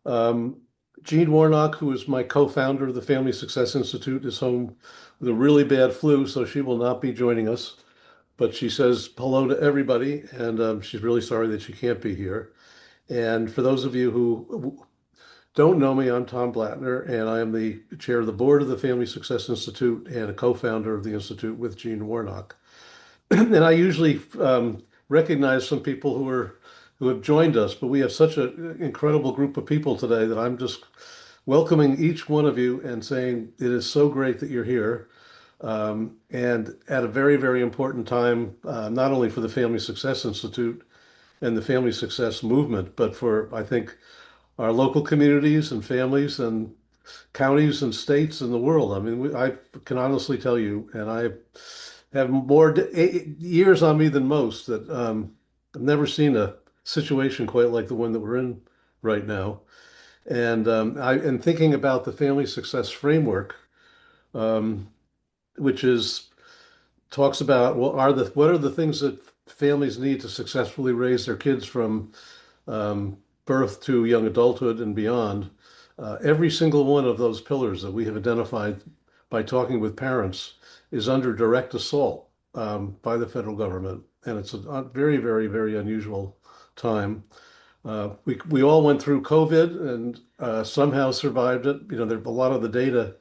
Um, Jean Warnock, who is my co-founder of the Family Success Institute, is home with a really bad flu, so she will not be joining us. But she says hello to everybody, and she's really sorry that she can't be here. And for those of you who don't know me, I'm Tom Blattner, and I am the chair of the board of the Family Success Institute and a co-founder of the Institute with Jean Warnock. And I usually recognize some people who have joined us, but we have such an incredible group of people today that I'm just welcoming each one of you and saying it is so great that you're here. And at a very, very important time, not only for the Family Success Institute and the Family Success Movement, but for, I think, our local communities and families and counties and states in the world. I mean, I can honestly tell you, and I have more years on me than most, that I've never seen a situation quite like the one that we're in right now. And and thinking about the family success framework, um, which is talks about what are the things that families need to successfully raise their kids from birth to young adulthood and beyond. Every single one of those pillars that we have identified by talking with parents is under direct assault by the federal government. And it's a very, very, very unusual time. We all went through COVID and somehow survived it. You know, there a lot of the data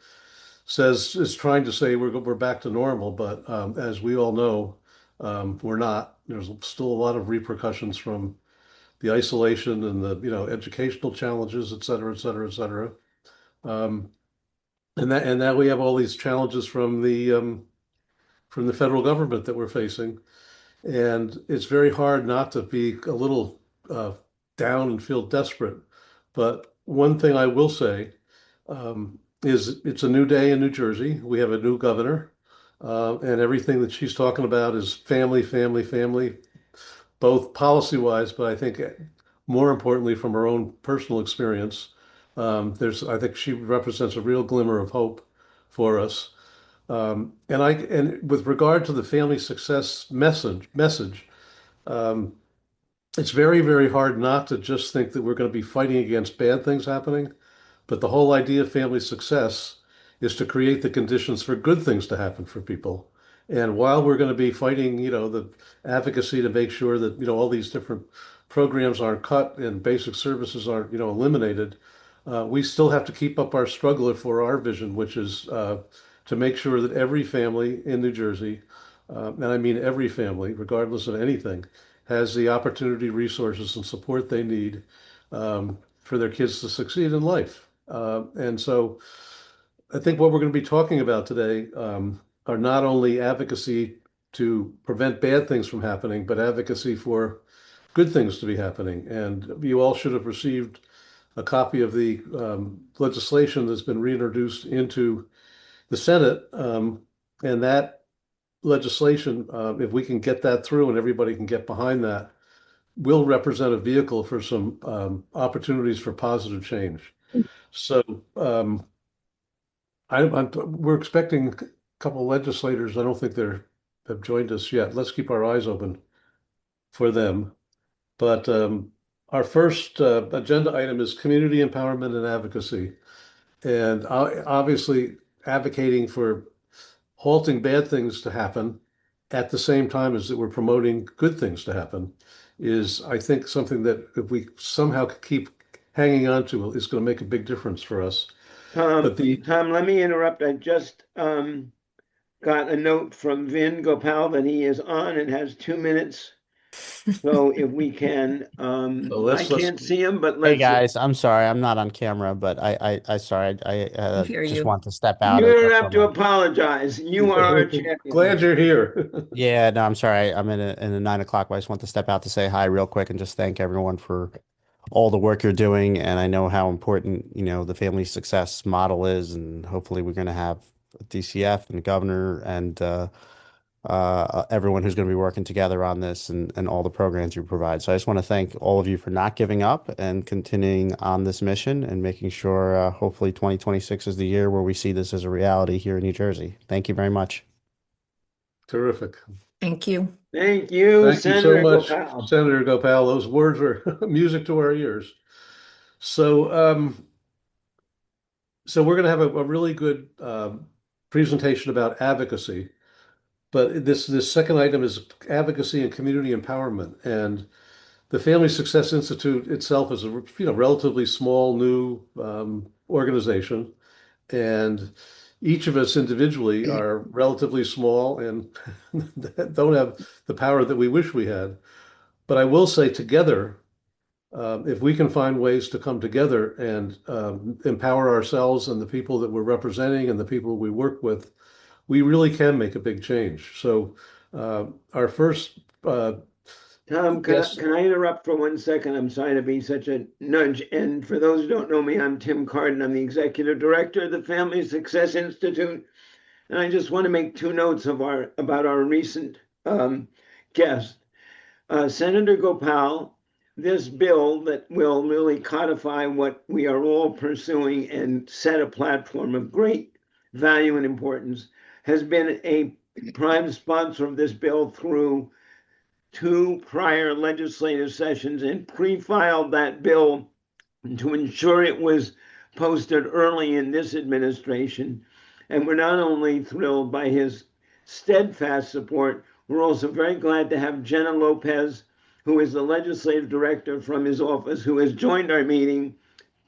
says is trying to say we're back to normal, but as we all know, we're not. There's still a lot of repercussions from the isolation and the educational challenges, et cetera, et cetera, et cetera. Um, and that we have all these challenges from the federal government that we're facing, and it's very hard not to be a little uh, down and feel desperate. But one thing I will say is it's a new day in New Jersey. We have a new governor, and everything that she's talking about is family, family, family, both policy-wise, but I think more importantly from her own personal experience. I think she represents a real glimmer of hope for us. And with regard to the family success message, um, it's very, very hard not to just think that we're going to be fighting against bad things happening. But the whole idea of family success is to create the conditions for good things to happen for people. And while we're going to be fighting, the advocacy to make sure that, all these different programs aren't cut and basic services aren't, eliminated, we still have to keep up our struggle for our vision, which is to make sure that every family in New Jersey, and I mean every family, regardless of anything, has the opportunity, resources, and support they need for their kids to succeed in life. And so I think what we're going to be talking about today are not only advocacy to prevent bad things from happening, but advocacy for good things to be happening. And you all should have received a copy of the legislation that's been reintroduced into the Senate. And that legislation, if we can get that through and everybody can get behind that, will represent a vehicle for some opportunities for positive change. So we're expecting a couple of legislators. I don't think have joined us yet. Let's keep our eyes open for them. But our first agenda item is community empowerment and advocacy, and obviously advocating for halting bad things to happen at the same time as that we're promoting good things to happen is, I think, something that if we somehow keep hanging on to is going to make a big difference for us. But Tom, let me interrupt. I just got a note from Vin Gopal that he is on and has 2 minutes. So if we can, so I let's can't see him, but Hey let's. guys, I'm sorry, I'm not on camera, but I sorry, I We hear just you. want to step You out don't for have a to moment. apologize. You are our champion. glad you're here. Yeah, no, I'm sorry. I'm in a 9 o'clock, but I just want to step out to say hi real quick and just thank everyone for all the work you're doing. And I know how important, the family success model is, and hopefully we're going to have DCF and the governor and everyone who's going to be working together on this and all the programs you provide. So I just want to thank all of you for not giving up and continuing on this mission and making sure hopefully 2026 is the year where we see this as a reality here in New Jersey. Thank you very much. Terrific. Thank you. Thank you, Thank you so Senator much, Gopal. Senator Gopal. Those words were music to our ears. So, so we're going to have a really good presentation about advocacy, but this second item is advocacy and community empowerment. And the Family Success Institute itself is a relatively small new organization, and each of us individually are relatively small and don't have the power that we wish we had. But I will say together, if we can find ways to come together and empower ourselves and the people that we're representing and the people we work with, we really can make a big change. So our first Tom, guest, can I interrupt for 1 second? I'm sorry to be such a nudge. And for those who don't know me, I'm Tim Carden. I'm the executive director of the Family Success Institute. And I just want to make two notes about our recent guest. Senator Gopal, this bill that will really codify what we are all pursuing and set a platform of great value and importance, has been a prime sponsor of this bill through 2 prior legislative sessions and pre-filed that bill to ensure it was posted early in this administration. And we're not only thrilled by his steadfast support, we're also very glad to have Jenna Lopez, who is the legislative director from his office, who has joined our meeting,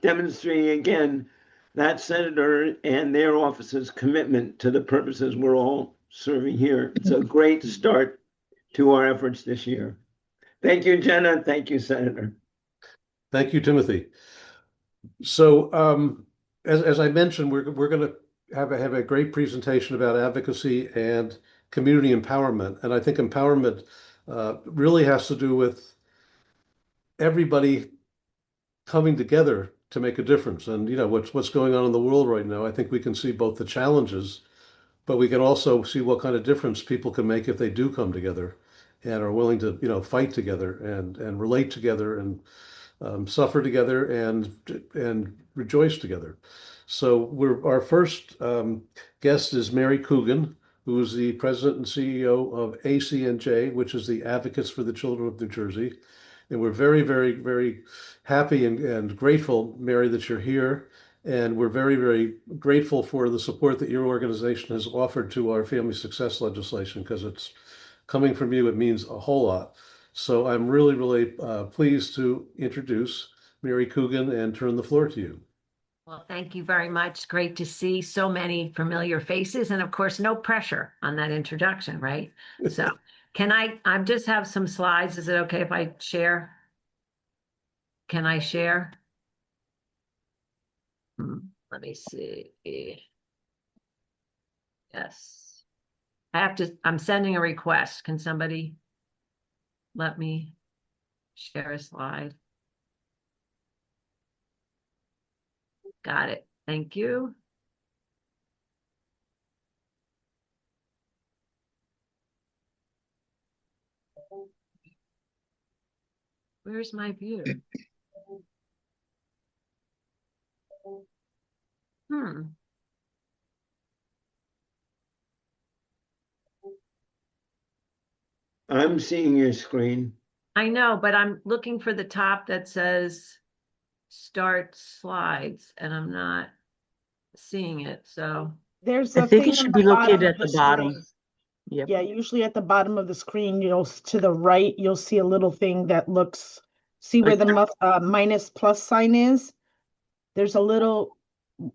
demonstrating again that senator and their office's commitment to the purposes we're all serving here. It's a great start to our efforts this year. Thank you, Jenna. Thank you, Senator. thank you, Timothy. So as I mentioned, we're going to have a great presentation about advocacy and community empowerment. And I think empowerment really has to do with everybody coming together to make a difference. And what's going on in the world right now, I think we can see both the challenges, but we can also see what kind of difference people can make if they do come together and are willing to, fight together and relate together and suffer together and rejoice together. So our first guest is Mary Coogan, who is the president and CEO of ACNJ, which is the Advocates for the Children of New Jersey. And we're very, very, very happy and grateful, Mary, that you're here. And we're very, very grateful for the support that your organization has offered to our family success legislation, because it's coming from you, it means a whole lot. So I'm really, really pleased to introduce Mary Coogan and turn the floor to you. Well, thank you very much. Great to see so many familiar faces, and of course, no pressure on that introduction, right? So I just have some slides. Is it okay if I share? Can I share? Let me see. Yes. I'm sending a request. Can somebody let me share a slide? Got it. Thank you. Where's my view? I'm seeing your screen. I know, but I'm looking for the top that says start slides, and I'm not seeing it. So there's I a think thing it should on be the bottom located of at the the bottom. screen. Yep. Yeah, usually at the bottom of the screen, to the right, you'll see a little thing that looks, see where the minus plus sign is? There's a little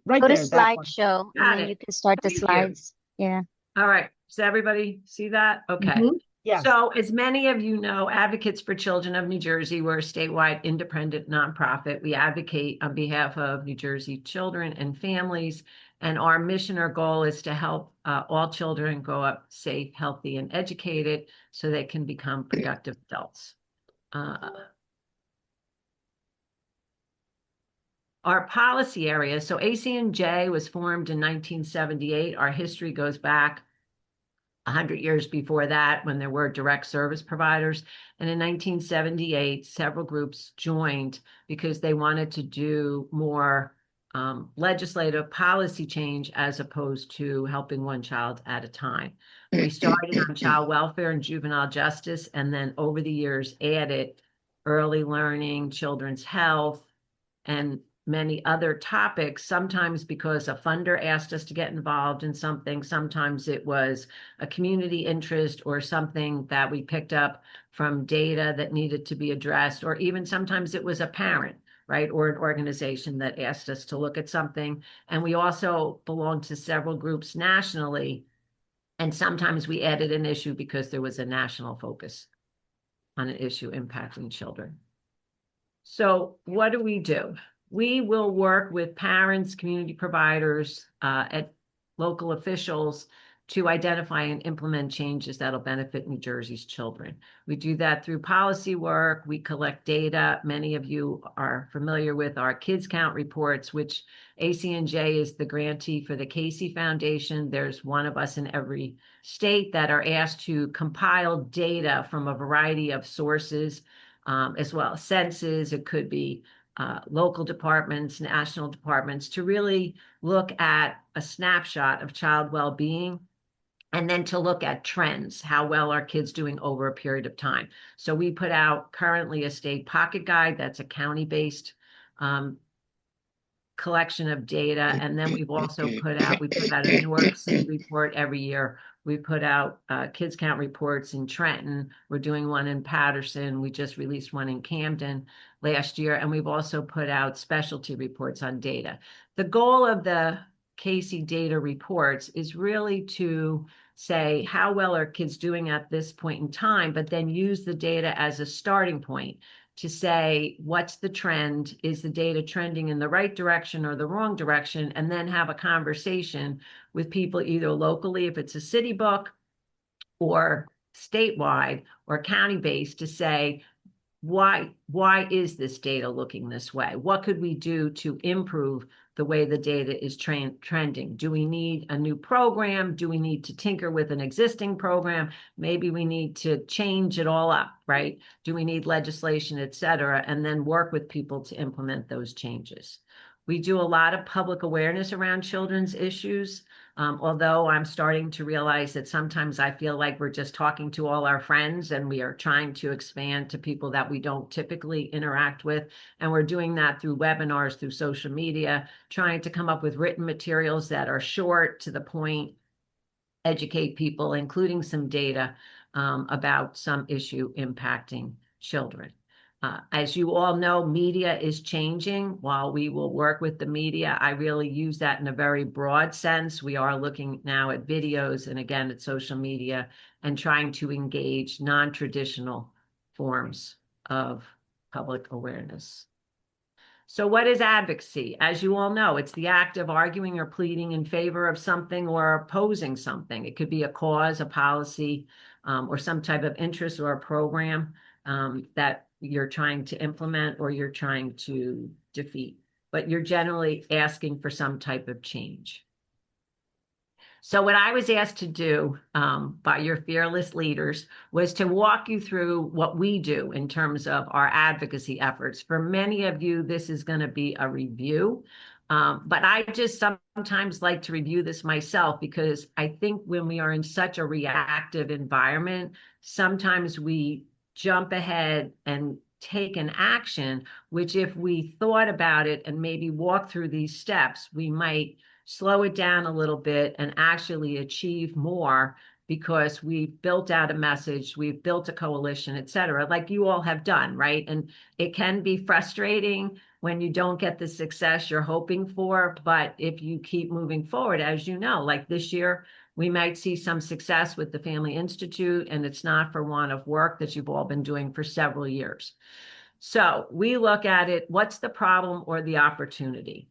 right Go to there. That one. slideshow, and Got then it. you can start the Thank you. slides. Yeah. All right. Does everybody see that? Okay. Mhm. Yeah. So as many of you know, Advocates for Children of New Jersey, we're a statewide independent nonprofit. We advocate on behalf of New Jersey children and families. And our mission or goal is to help all children grow up safe, healthy, and educated so they can become productive adults. Our policy area, so ACNJ was formed in 1978. Our history goes back 100 years before that, when there were direct service providers. And in 1978, several groups joined because they wanted to do more legislative policy change as opposed to helping one child at a time. We started on child welfare and juvenile justice, and then over the years added early learning, children's health, and many other topics, sometimes because a funder asked us to get involved in something, sometimes it was a community interest or something that we picked up from data that needed to be addressed, or even sometimes it was a parent, right, or an organization that asked us to look at something. And we also belong to several groups nationally, and sometimes we added an issue because there was a national focus on an issue impacting children. So what do? We will work with parents, community providers, at local officials to identify and implement changes that'll benefit New Jersey's children. We do that through policy work. We collect data. Many of you are familiar with our Kids Count reports, which ACNJ is the grantee for the Casey Foundation. There's one of us in every state that are asked to compile data from a variety of sources, as well as census. It could be local departments, national departments, to really look at a snapshot of child well-being, and then to look at trends. How well are kids doing over a period of time? So we put out currently a state pocket guide that's a county-based collection of data. And then we put out a New York City report every year. We put out Kids Count reports in Trenton. We're doing one in Patterson. We just released one in Camden last year. And we've also put out specialty reports on data. The goal of the Casey data reports is really to say, how well are kids doing at this point in time, but then use the data as a starting point to say, what's the trend? Is the data trending in the right direction or the wrong direction? And then have a conversation with people either locally, if it's a city book, or statewide or county-based, to say, why is this data looking this way? What could we do to improve the way the data is trending? Do we need a new program? Do we need to tinker with an existing program? Maybe we need to change it all up, right? Do we need legislation, et cetera? And then work with people to implement those changes. We do a lot of public awareness around children's issues. Although I'm starting to realize that sometimes I feel like we're just talking to all our friends, and we are trying to expand to people that we don't typically interact with. And we're doing that through webinars, through social media, trying to come up with written materials that are short, to the point, educate people, including some data about some issue impacting children. As you all know, media is changing. While we will work with the media, I really use that in a very broad sense. We are looking now at videos and, again, at social media, and trying to engage non-traditional forms of public awareness. So what is advocacy? As you all know, it's the act of arguing or pleading in favor of something or opposing something. It could be a cause, a policy, or some type of interest or a program that you're trying to implement or you're trying to defeat, but you're generally asking for some type of change. So what I was asked to do by your fearless leaders was to walk you through what we do in terms of our advocacy efforts. For many of you, this is going to be a review, but I just sometimes like to review this myself, because I think when we are in such a reactive environment, sometimes we jump ahead and take an action, which, if we thought about it and maybe walk through these steps, we might slow it down a little bit and actually achieve more, because we've built out a message, we've built a coalition, et cetera, like you all have done, right? And it can be frustrating when you don't get the success you're hoping for, but if you keep moving forward, as you know, like this year, we might see some success with the Family Institute, and it's not for want of work that you've all been doing for several years. So we look at it, what's the problem or the opportunity?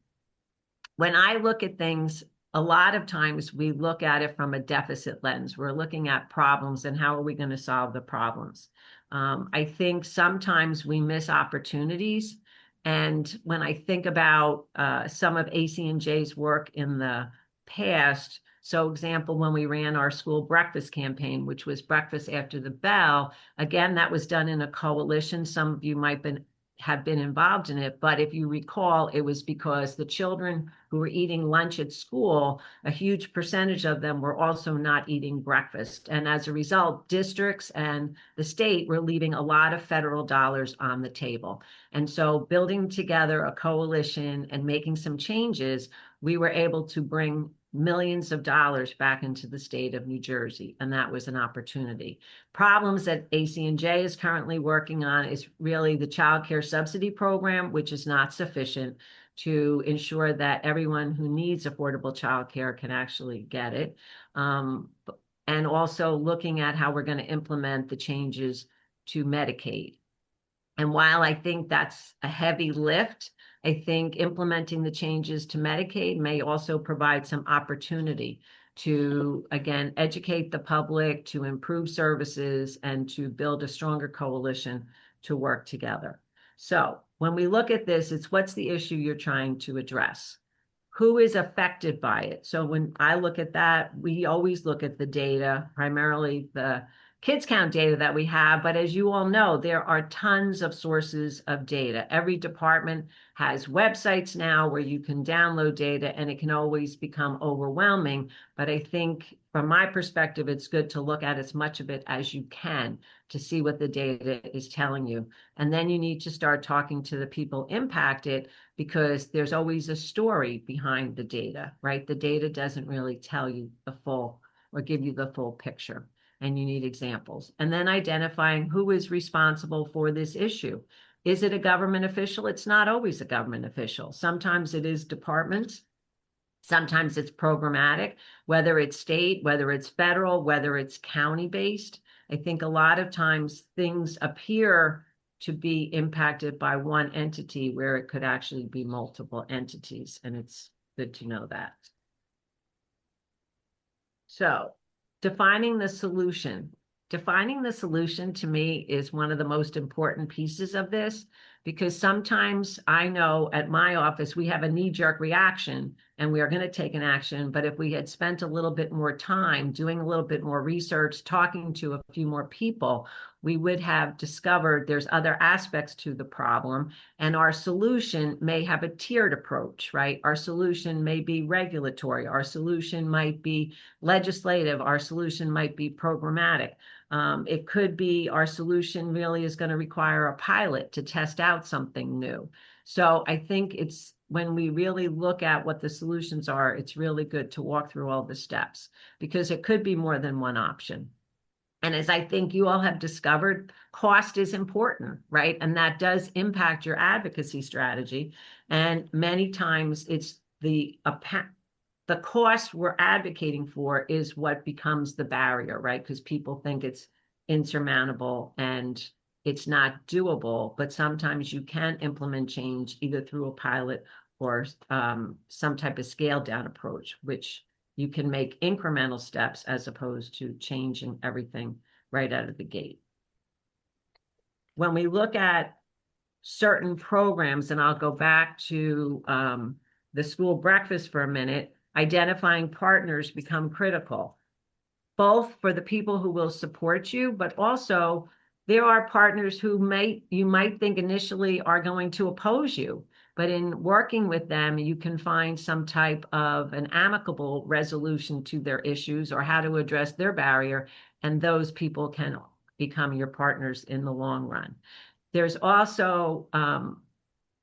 When I look at things, a lot of times we look at it from a deficit lens. We're looking at problems and how are we going to solve the problems. I think sometimes we miss opportunities. And when I think about some of ACNJ's work in the past, so example, when we ran our school breakfast campaign, which was breakfast after the bell, again, that was done in a coalition. Some of you might have been involved in it. But if you recall, it was because the children who were eating lunch at school, a huge percentage of them were also not eating breakfast. And as a result, districts and the state were leaving a lot of federal dollars on the table. And so building together a coalition and making some changes, we were able to bring millions of dollars back into the state of New Jersey, and that was an opportunity. Problems that AC&J is currently working on is really the child care subsidy program, which is not sufficient to ensure that everyone who needs affordable child care can actually get it. And also looking at how we're going to implement the changes to Medicaid. And while I think that's a heavy lift, I think implementing the changes to Medicaid may also provide some opportunity to, again, educate the public, to improve services, and to build a stronger coalition to work together. So when we look at this, it's what's the issue you're trying to address? Who is affected by it? So when I look at that, we always look at the data, primarily the kids count data that we have. But as you all know, there are tons of sources of data. Every department has websites now where you can download data, and it can always become overwhelming. But I think from my perspective, it's good to look at as much of it as you can to see what the data is telling you. And then you need to start talking to the people impacted, because there's always a story behind the data, right? The data doesn't really tell you the full or give you the full picture, and you need examples. And then identifying who is responsible for this issue. Is it a government official? It's not always a government official. Sometimes it is departments. Sometimes it's programmatic, whether it's state, whether it's federal, whether it's county-based. I think a lot of times things appear to be impacted by one entity where it could actually be multiple entities, and it's good to know that. So defining the solution. Defining the solution to me is one of the most important pieces of this, because sometimes I know at my office we have a knee-jerk reaction and we are going to take an action. But if we had spent a little bit more time doing a little bit more research, talking to a few more people, we would have discovered there's other aspects to the problem, and our solution may have a tiered approach, right? Our solution may be regulatory, our solution might be legislative, our solution might be programmatic. It could be our solution really is going to require a pilot to test out something new. So I think it's when we really look at what the solutions are, it's really good to walk through all the steps, because it could be more than one option. And as I think you all have discovered, cost is important, right? And that does impact your advocacy strategy. And many times it's the cost we're advocating for is what becomes the barrier, right? Because people think it's insurmountable and it's not doable, but sometimes you can implement change either through a pilot or some type of scaled down approach, which you can make incremental steps as opposed to changing everything right out of the gate. When we look at certain programs, and I'll go back to the school breakfast for a minute, identifying partners become critical, both for the people who will support you, but also there are partners who you might think initially are going to oppose you. But in working with them, you can find some type of an amicable resolution to their issues or how to address their barrier, and those people can become your partners in the long run. There's also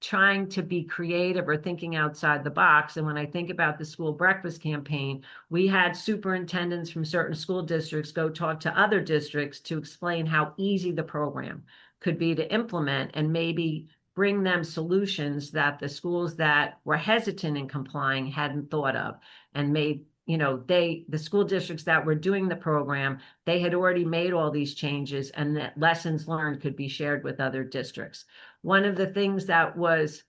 trying to be creative or thinking outside the box. And when I think about the school breakfast campaign, we had superintendents from certain school districts go talk to other districts to explain how easy the program could be to implement, and maybe bring them solutions that the schools that were hesitant in complying hadn't thought of, and made, the school districts that were doing the program, they had already made all these changes, and that lessons learned could be shared with other districts. One of the things that was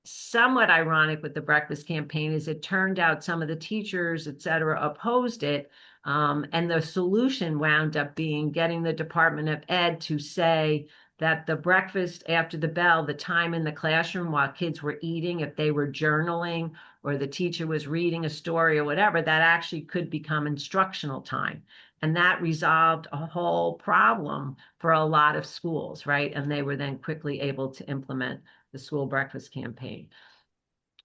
somewhat ironic with the breakfast campaign is it turned out some of the teachers, et cetera, opposed it. And the solution wound up being getting the Department of Ed to say that the breakfast after the bell, the time in the classroom while kids were eating, if they were journaling or the teacher was reading a story or whatever, that actually could become instructional time. And that resolved a whole problem for a lot of schools, right? And they were then quickly able to implement the school breakfast campaign.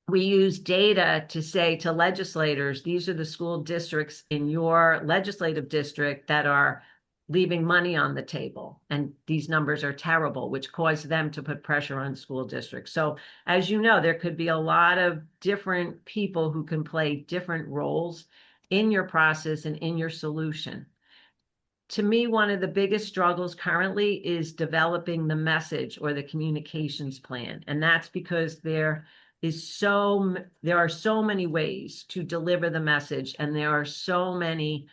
We use data to say to legislators, these are the school districts in your legislative district that are leaving money on the table. And these numbers are terrible, which caused them to put pressure on school districts. So as you know, there could be a lot of different people who can play different roles in your process and in your solution. To me, one of the biggest struggles currently is developing the message or the communications plan. And that's because there are so many ways to deliver the message, and there are so many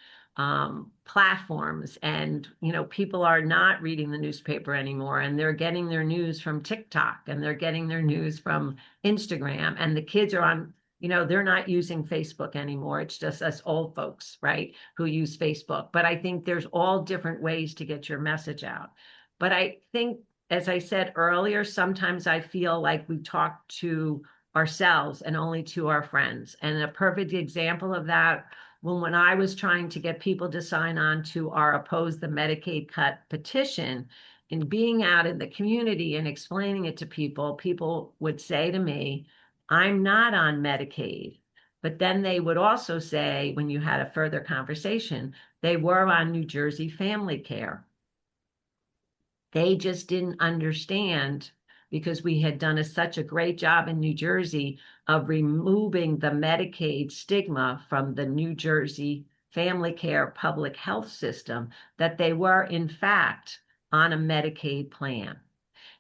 platforms, and people are not reading the newspaper anymore, and they're getting their news from TikTok, and they're getting their news from Instagram, and the kids are on, they're not using Facebook anymore. It's just us old folks, right, who use Facebook. But I think there's all different ways to get your message out. But I think, as I said earlier, sometimes I feel like we talk to ourselves and only to our friends. And a perfect example of that, when I was trying to get people to sign on to our Oppose the Medicaid Cut petition, and being out in the community and explaining it to people, people would say to me, I'm not on Medicaid. But then they would also say, when you had a further conversation, they were on New Jersey Family Care. They just didn't understand, because we had done such a great job in New Jersey of removing the Medicaid stigma from the New Jersey Family Care public health system, that they were in fact on a Medicaid plan.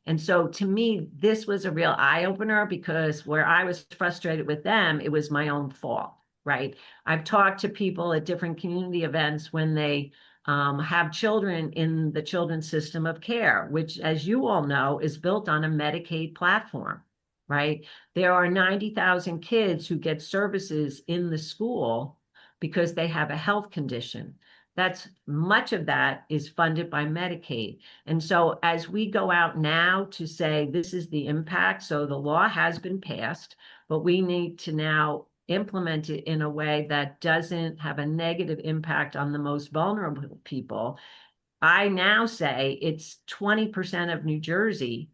And so to me, this was a real eye opener, because where I was frustrated with them, it was my own fault, right? I've talked to people at different community events when they have children in the children's system of care, which, as you all know, is built on a Medicaid platform, right? There are 90,000 kids who get services in the school because they have a health condition. That's much of that is funded by Medicaid. And so as we go out now to say this is the impact, so the law has been passed, but we need to now implement it in a way that doesn't have a negative impact on the most vulnerable people. I now say it's 20% of New Jersey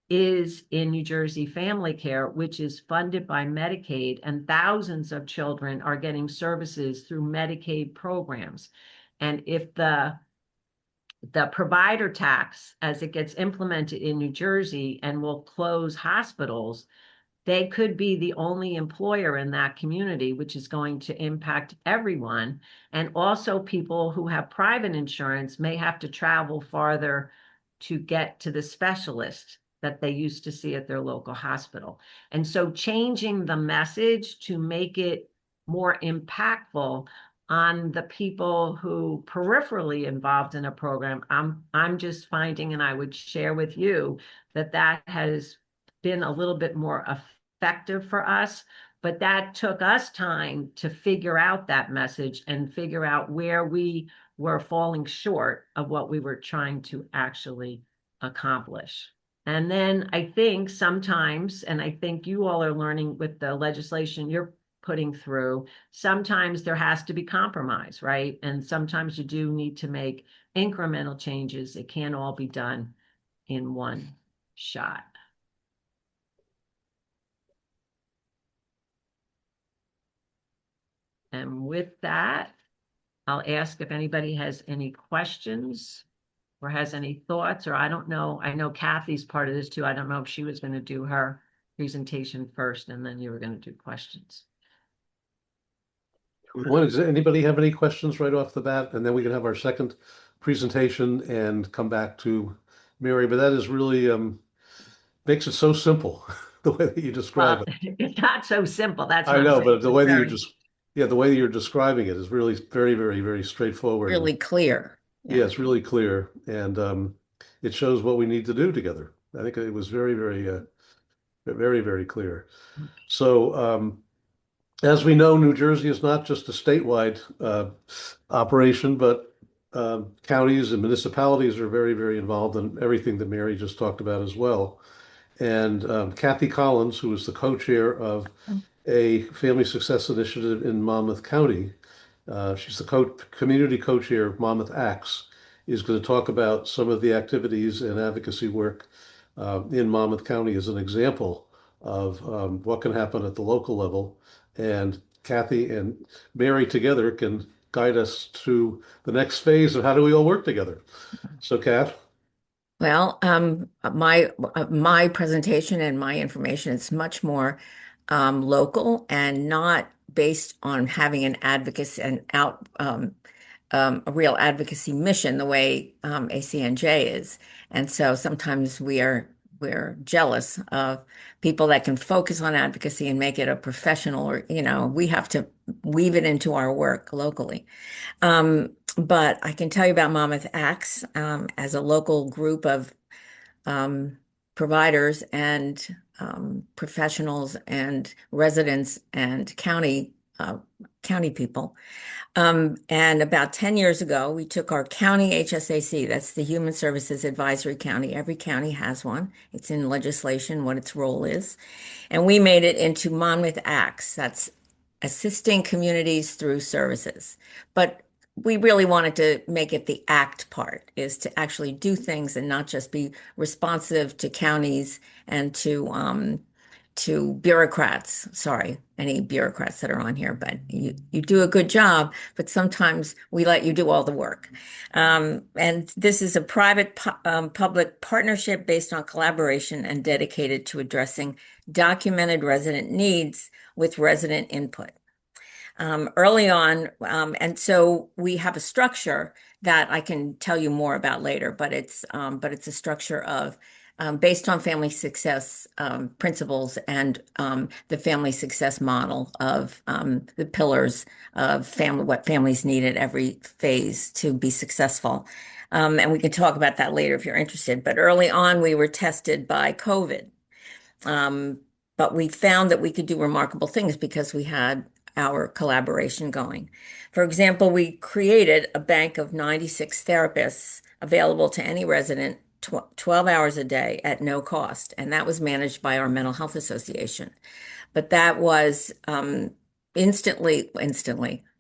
is in New Jersey Family Care, which is funded by Medicaid, and thousands of children are getting services through Medicaid programs. And if the provider tax, as it gets implemented in New Jersey and will close hospitals, they could be the only employer in that community, which is going to impact everyone. And also people who have private insurance may have to travel farther to get to the specialist that they used to see at their local hospital. And so changing the message to make it more impactful on the people who peripherally involved in a program, I'm just finding, and I would share with you, that has been a little bit more effective for us. But that took us time to figure out that message and figure out where we were falling short of what we were trying to actually accomplish. And then I think sometimes, and I think you all are learning with the legislation you're putting through, sometimes there has to be compromise, right? And sometimes you do need to make incremental changes. It can't all be done in one shot. And with that, I'll ask if anybody has any questions or has any thoughts, or I don't know. I know Kathy's part of this too. I don't know if she was going to do her presentation first and then you were going to do questions. Does anybody have any questions right off the bat? And then we can have our second presentation and come back to Mary. But that is really makes it so simple, the way that you describe it. It's not so simple. That's I what I'm know, saying. but the way that Very- you just, yeah, the way that you're describing it is really very, very, very straightforward. Really clear. Yeah, it's really clear, and it shows what we need to do together. I think it was very, very, very, very clear. So, as we know, New Jersey is not just a statewide operation, but counties and municipalities are very, very involved in everything that Mary just talked about as well. And Kathy Collins, who is the co-chair of a Family Success Initiative in Monmouth County, She's the community co-chair of Monmouth Acts, is going to talk about some of the activities and advocacy work in Monmouth County as an example of what can happen at the local level. And Kathy and Mary together can guide us to the next phase of how do we all work together. So, Kath. Well, my presentation and my information is much more local and not based on having an advocacy and a real advocacy mission the way ACNJ is. And so sometimes we're jealous of people that can focus on advocacy and make it a professional, or we have to weave it into our work locally. But I can tell you about Monmouth Acts as a local group of providers and professionals and residents and county people. And about 10 years ago, we took our county HSAC, that's the Human Services Advisory County. Every county has one. It's in legislation what its role is. And we made it into Monmouth Acts. That's assisting communities through services. But we really wanted to make it the act part, is to actually do things and not just be responsive to counties and to bureaucrats. Sorry, any bureaucrats that are on here, but you do a good job, but sometimes we let you do all the work. And this is a private public partnership based on collaboration and dedicated to addressing documented resident needs with resident input. Early on, and so we have a structure that I can tell you more about later, but it's a structure of based on family success principles and the family success model of the pillars of family, what families need at every phase to be successful. And we can talk about that later if you're interested. But early on, we were tested by COVID. But we found that we could do remarkable things because we had our collaboration going. For example, we created a bank of 96 therapists available to any resident 12 hours a day at no cost, and that was managed by our mental health association. But that was instantly,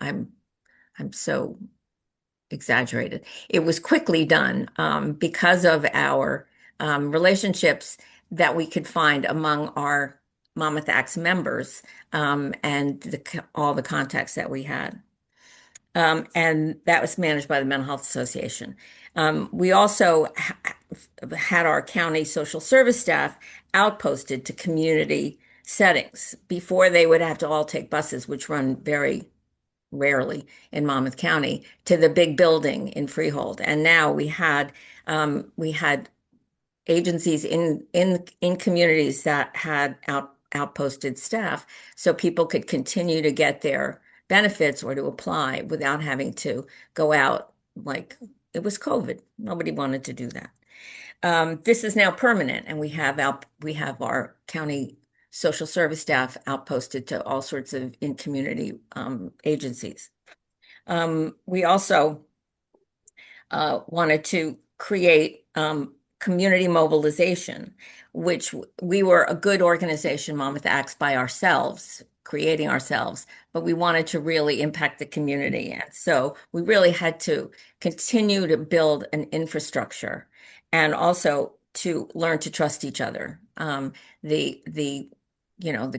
I'm so exaggerated. It was quickly done because of our relationships that we could find among our Monmouth Acts members and all the contacts that we had. And that was managed by the Mental Health Association. We also had our county social service staff outposted to community settings. Before, they would have to all take buses, which run very rarely in Monmouth County, to the big building in Freehold. And now we had agencies in communities that had outposted staff, so people could continue to get their benefits or to apply without having to go out. Like, it was COVID. Nobody wanted to do that. This is now permanent, and we have our county social service staff outposted to all sorts of in-community agencies. We also wanted to create community mobilization, which we were a good organization, Monmouth Acts, by ourselves, creating ourselves, but we wanted to really impact the community. And so we really had to continue to build an infrastructure and also to learn to trust each other. The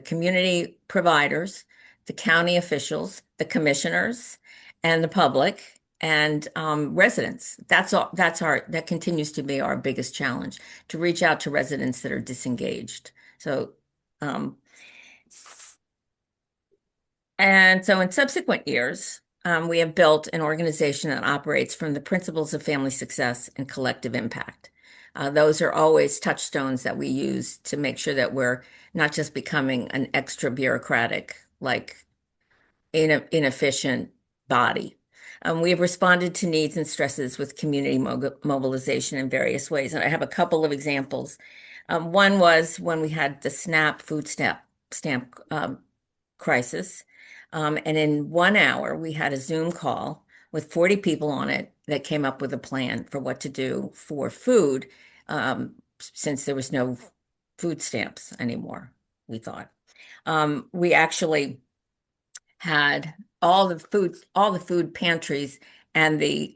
community providers, the county officials, the commissioners, and the public and residents. That continues to be our biggest challenge, to reach out to residents that are disengaged. So in subsequent years, we have built an organization that operates from the principles of family success and collective impact. Those are always touchstones that we use to make sure that we're not just becoming an extra bureaucratic, like inefficient body. We have responded to needs and stresses with community mobilization in various ways. And I have a couple of examples. One was when we had the SNAP food stamp crisis. And in 1 hour, we had a Zoom call with 40 people on it that came up with a plan for what to do for food, since there was no food stamps anymore, we thought. We actually had all the food pantries and the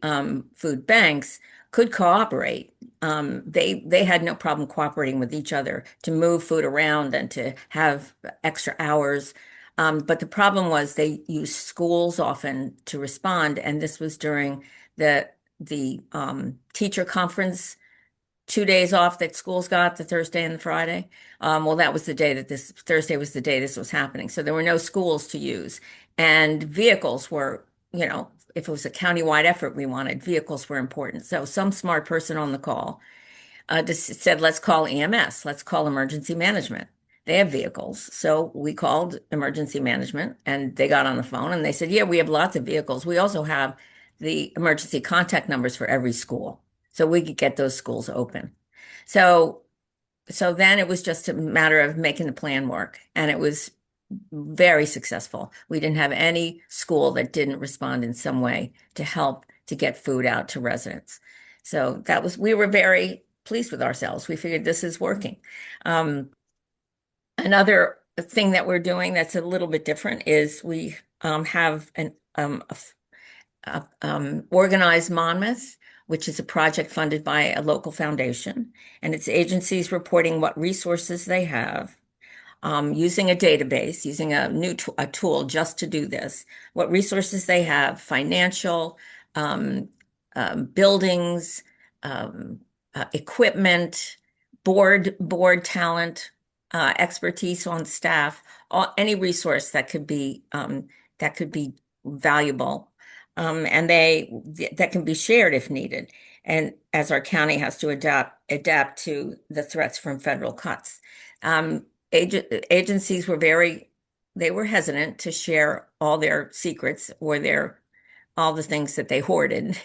food banks could cooperate. They had no problem cooperating with each other to move food around and to have extra hours. But the problem was they used schools often to respond, and this was during the teacher conference, 2 days off that schools got, the Thursday and the Friday. Well, that was the day that this Thursday was the day this was happening. So there were no schools to use, and vehicles were, if it was a countywide effort, we wanted vehicles were important. So some smart person on the call just said, let's call EMS, let's call emergency management. They have vehicles. So we called emergency management and they got on the phone and they said, yeah, we have lots of vehicles. We also have the emergency contact numbers for every school. So we could get those schools open. So then it was just a matter of making the plan work. And it was very successful. We didn't have any school that didn't respond in some way to help to get food out to residents. So we were very pleased with ourselves. We figured this is working. Another thing that we're doing that's a little bit different is we have an Organized Monmouth, which is a project funded by a local foundation, and it's agencies reporting what resources they have, using a database, using a tool just to do this, what resources they have, financial, buildings, equipment, board talent, expertise on staff, any resource that could be valuable, and that can be shared if needed. And as our county has to adapt to the threats from federal cuts, agencies they were hesitant to share all their secrets or all the things that they hoarded,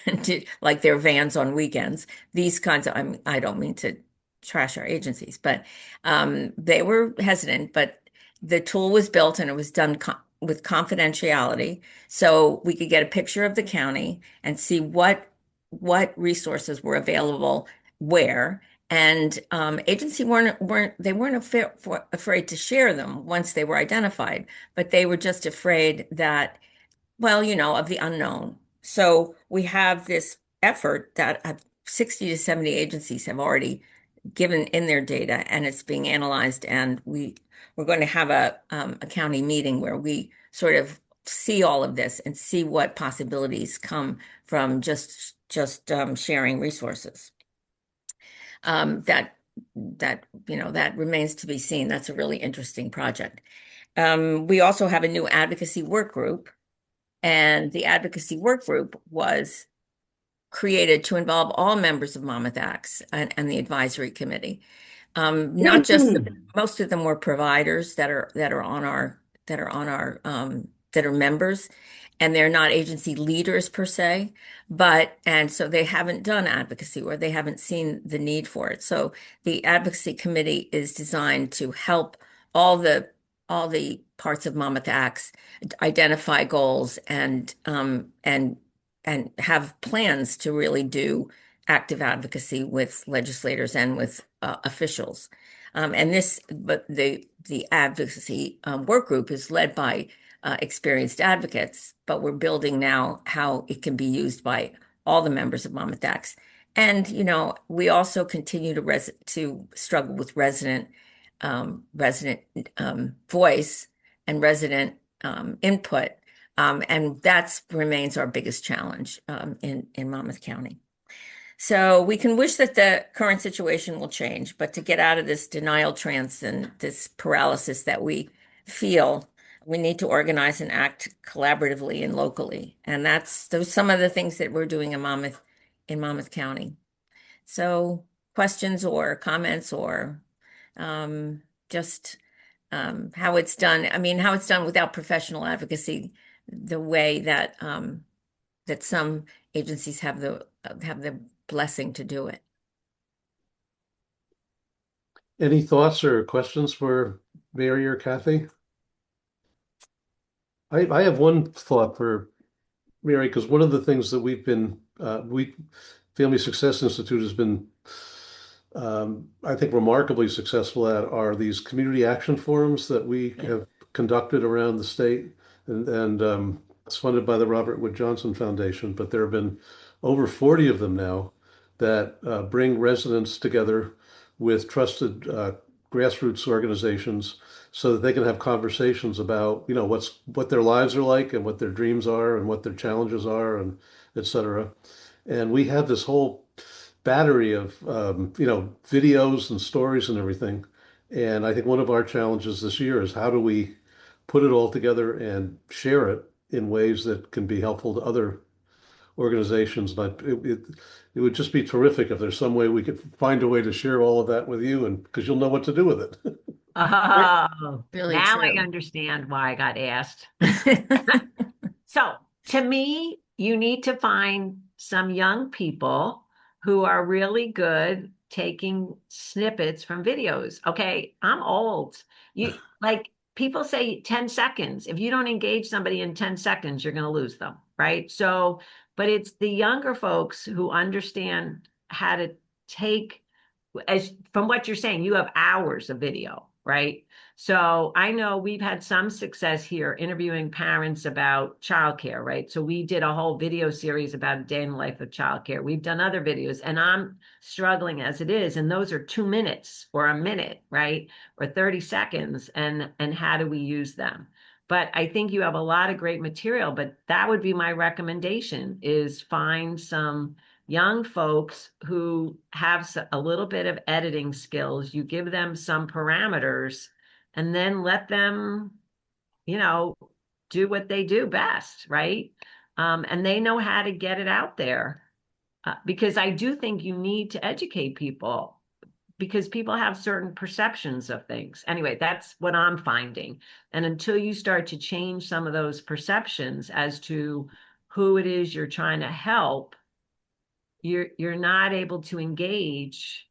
like their vans on weekends. These kinds of, I don't mean to trash our agencies, but they were hesitant. But the tool was built and it was done with confidentiality, so we could get a picture of the county and see what resources were available where. And agency weren't afraid to share them once they were identified, but they were just afraid that, well, of the unknown. So we have this effort that 60 to 70 agencies have already given in their data, and it's being analyzed. And we're going to have a county meeting where we sort of see all of this and see what possibilities come from just sharing resources. That remains to be seen. That's a really interesting project. We also have a new advocacy work group, and the advocacy work group was created to involve all members of Monmouth ACTS and the advisory committee. Not just most of them were providers that are members, and they're not agency leaders per se, and so they haven't done advocacy or they haven't seen the need for it. So the advocacy committee is designed to help all the parts of Monmouth ACTS identify goals and have plans to really do active advocacy with legislators and with officials. But the advocacy work group is led by experienced advocates, but we're building now how it can be used by all the members of Monmouth ACTS. And we also continue to struggle with resident voice and resident input. And that remains our biggest challenge in Monmouth County. So we can wish that the current situation will change, but to get out of this denial trance and this paralysis that we feel, we need to organize and act collaboratively and locally. And those some of the things that we're doing in Monmouth County. So questions or comments or just how it's done. I mean, how it's done without professional advocacy, the way that that some agencies have the blessing to do it. Any thoughts or questions for Mary or Kathy? I have one thought for Mary, because one of the things that Family Success Institute has been, I think, remarkably successful at are these community action forums that we have conducted around the state. and it's funded by the Robert Wood Johnson Foundation. But there have been over 40 of them now that bring residents together with trusted grassroots organizations so that they can have conversations about, what their lives are like and what their dreams are and what their challenges are and et cetera. And we have this whole battery of, videos and stories and everything. And I think one of our challenges this year is how do we put it all together and share it in ways that can be helpful to other organizations. But it would just be terrific if there's some way we could find a way to share all of that with you, and because you'll know what to do with it. Oh, Really now I true. understand why I got asked. So to me, you need to find some young people who are really good taking snippets from videos. Okay, I'm old. You like people say 10 seconds. If you don't engage somebody in 10 seconds, you're going to lose them, right? So, but it's the younger folks who understand how to take, as from what you're saying, you have hours of video, right? So I know we've had some success here interviewing parents about childcare, right? So we did a whole video series about a day in the life of childcare. We've done other videos, and I'm struggling as it is, and those are 2 minutes or a minute, right? Or 30 seconds, and how do we use them? But I think you have a lot of great material, but that would be my recommendation is find some young folks who have a little bit of editing skills. You give them some parameters and then let them, you know, do what they do best, right? And they know how to get it out there. Because I do think you need to educate people because people have certain perceptions of things. Anyway, that's what I'm finding. And until you start to change some of those perceptions as to who it is you're trying to help, you're not able to engage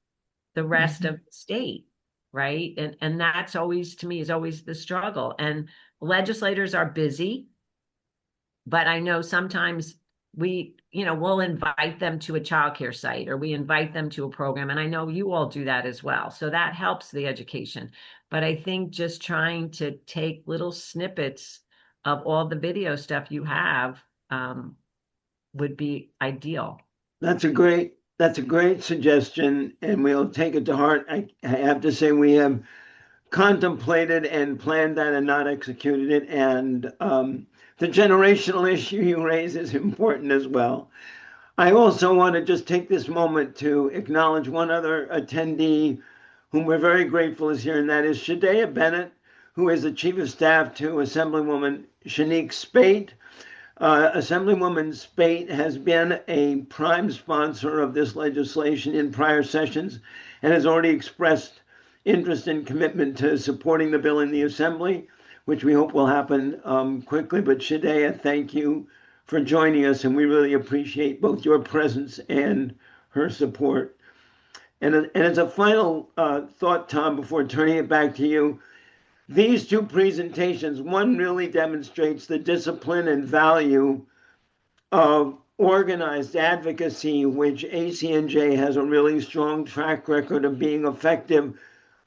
the rest of the state, right? And that's always, to me, is always the struggle. And legislators are busy, but I know sometimes we'll invite them to a childcare site or we invite them to a program. And I know you all do that as well. So that helps the education. But I think just trying to take little snippets of all the video stuff you have would be ideal. That's a great suggestion, and we'll take it to heart. I have to say we have contemplated and planned that and not executed it. And the generational issue you raise is important as well. I also want to just take this moment to acknowledge one other attendee whom we're very grateful is here, and that is Shadea Bennett, who is the Chief of Staff to Assemblywoman Shanique Spate. Assemblywoman Spate has been a prime sponsor of this legislation in prior sessions and has already expressed interest and commitment to supporting the bill in the Assembly, which we hope will happen quickly. But Shadea, thank you for joining us, and we really appreciate both your presence and her support. And as a final thought, Tom, before turning it back to you, these two presentations, one really demonstrates the discipline and value of organized advocacy, which ACNJ has a really strong track record of being effective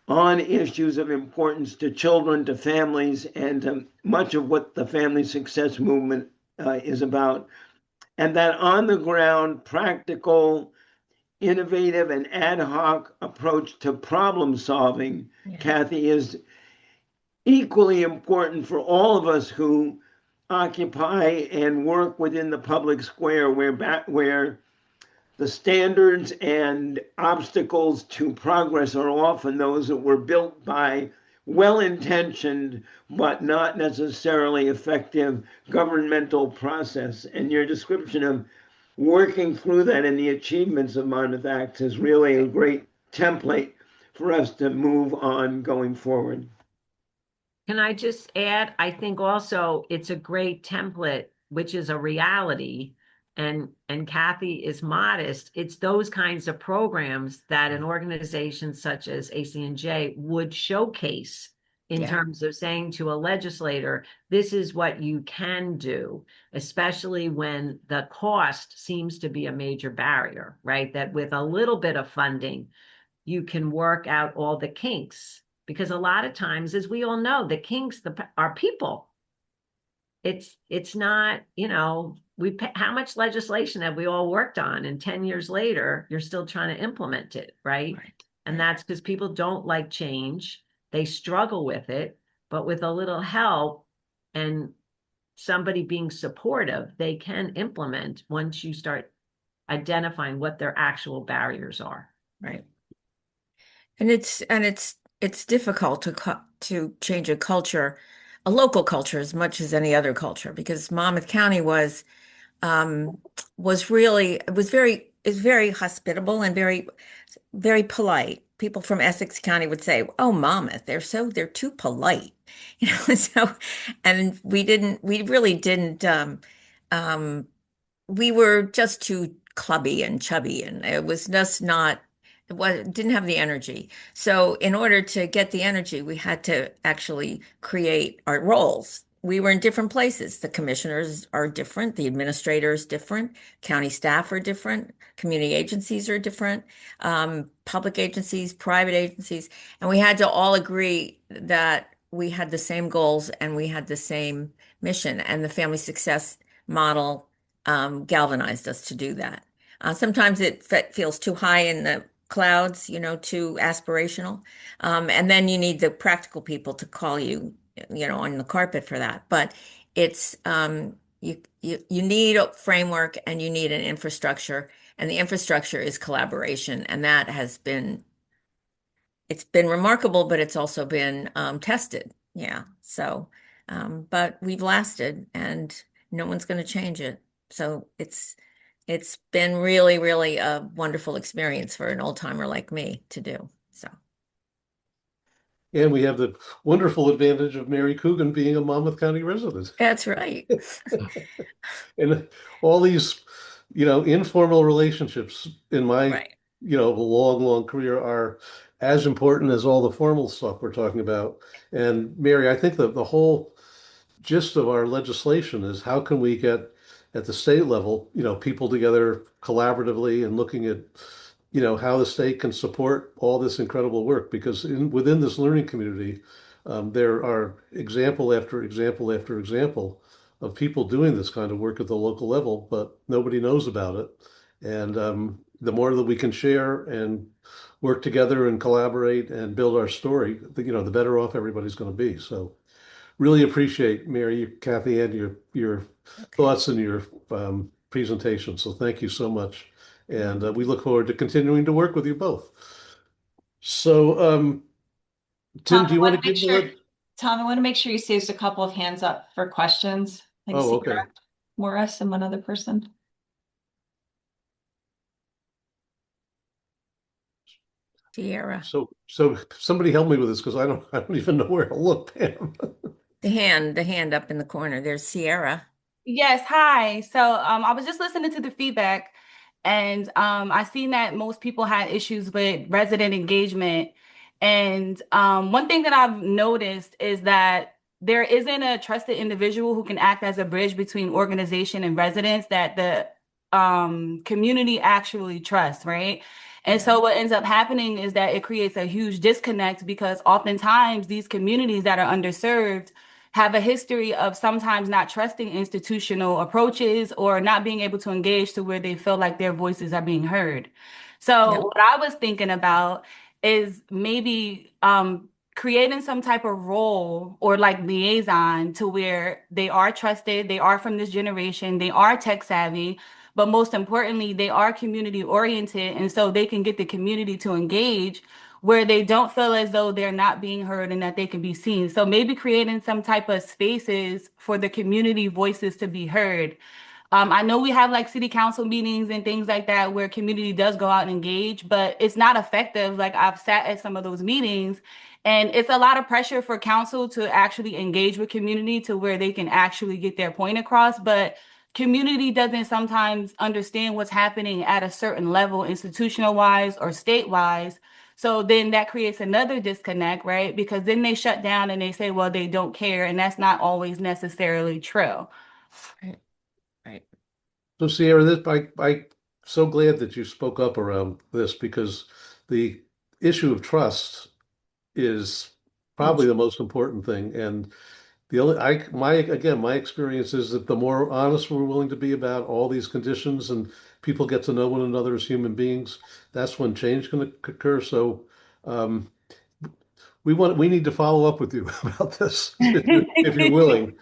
on issues of importance to children, to families, and to much of what the family success movement is about. And that on the ground, practical, innovative, and ad hoc approach to problem solving, Kathy, is equally important for all of us who occupy and work within the public square, where the standards and obstacles to progress are often those that were built by well-intentioned but not necessarily effective governmental process. And your description of working through that and the achievements of Monmouth Acts is really a great template for us to move on going forward. Can I just add, I think also it's a great template, which is a reality, and Kathy is modest. It's those kinds of programs that an organization such as ACNJ would showcase in terms of saying to a legislator, this is what you can do, especially when the cost seems to be a major barrier, right? That with a little bit of funding, you can work out all the kinks. Because a lot of times, as we all know, the kinks are people. it's not, how much legislation have we all worked on? And 10 years later, you're still trying to implement it, right? And that's because people don't like change. They struggle with it, but with a little help and somebody being supportive, they can implement once you start identifying what their actual barriers are. Right. And it's difficult to change a culture, a local culture as much as any other culture, because Monmouth County really it was very hospitable and very polite. People from Essex County would say, "Oh, Monmouth, they're too polite," So, and we really didn't. We were just too clubby and chubby, and it was just not. Didn't have the energy. So, in order to get the energy, we had to actually create our roles. We were in different places. The commissioners are different, the administrator is different, county staff are different, community agencies are different, public agencies, private agencies, and we had to all agree that we had the same goals and we had the same mission. And the family success model galvanized us to do that. Sometimes it feels too high in the clouds, too aspirational. And then you need the practical people to call you, on the carpet for that. But it's you need a framework and you need an infrastructure, and the infrastructure is collaboration, and that it's been remarkable, but it's also been tested. Yeah. So, but we've lasted, and no one's going to change it. So it's been really, really a wonderful experience for an old timer like me to do. So. And we have the wonderful advantage of Mary Coogan being a Monmouth County resident. That's right. And all these, informal relationships in my, Right. long, long career are as important as all the formal stuff we're talking about. And Mary, I think that the whole gist of our legislation is how can we get at the state level, people together collaboratively and looking at, how the state can support all this incredible work, because within this learning community, there are example after example after example of people doing this kind of work at the local level, but nobody knows about it. And the more that we can share and work together and collaborate and build our story, the better off everybody's going to be. So really appreciate, Mary, Kathy, and your thoughts and your presentation. So thank you so much. And we look forward to continuing to work with you both. So, Tim, Tom, do you want to give Tom, I want to make sure you saved a couple of hands up for questions. Like Oh, okay. Sarah, Morris, and one other person. Sierra. So somebody help me with this, because I don't even know where to look, Pam. The hand up in the corner. There's Sierra. Yes, hi. So I was just listening to the feedback, and I seen that most people had issues with resident engagement. And one thing that I've noticed is that there isn't a trusted individual who can act as a bridge between organization and residents that the community actually trusts, right? And so what ends up happening is that it creates a huge disconnect, because oftentimes these communities that are underserved have a history of sometimes not trusting institutional approaches or not being able to engage to where they feel like their voices are being heard. So Yep. what I was thinking about is maybe creating some type of role or like liaison to where they are trusted, they are from this generation, they are tech savvy, but most importantly, they are community oriented. And so they can get the community to engage where they don't feel as though they're not being heard and that they can be seen. So maybe creating some type of spaces for the community voices to be heard. I know we have like city council meetings and things like that where community does go out and engage, but it's not effective. Like I've sat at some of those meetings, and it's a lot of pressure for council to actually engage with community to where they can actually get their point across. But community doesn't sometimes understand what's happening at a certain level, institutional wise or state wise. So then that creates another disconnect, right? Because then they shut down and they say, well, they don't care. And that's not always necessarily true. Right. So Sierra, I so glad that you spoke up around this, because the issue of trust is probably the most important thing. And my experience is that the more honest we're willing to be about all these conditions and people get to know one another as human beings, that's when change can occur. So, um, we need to follow up with you about this if you're willing.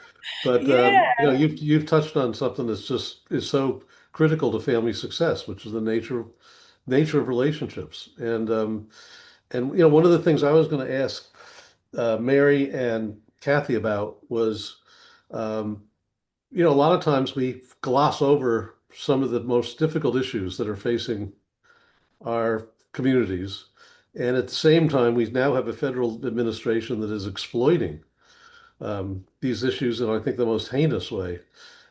But Yeah. you've touched on something that's just is so critical to family success, which is the nature of relationships. And one of the things I was going to ask Mary and Kathy about was, um, a lot of times we gloss over some of the most difficult issues that are facing our communities. And at the same time, we now have a federal administration that is exploiting these issues in, I think, the most heinous way.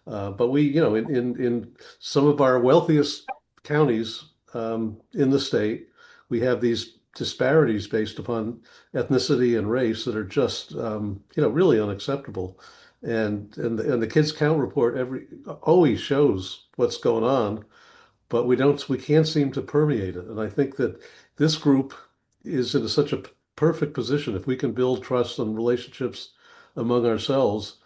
But in some of our wealthiest counties in the state, we have these disparities based upon ethnicity and race that are just, really unacceptable. And the Kids Count report always shows what's going on, but we can't seem to permeate it. And I think that this group is in such a perfect position if we can build trust and relationships among ourselves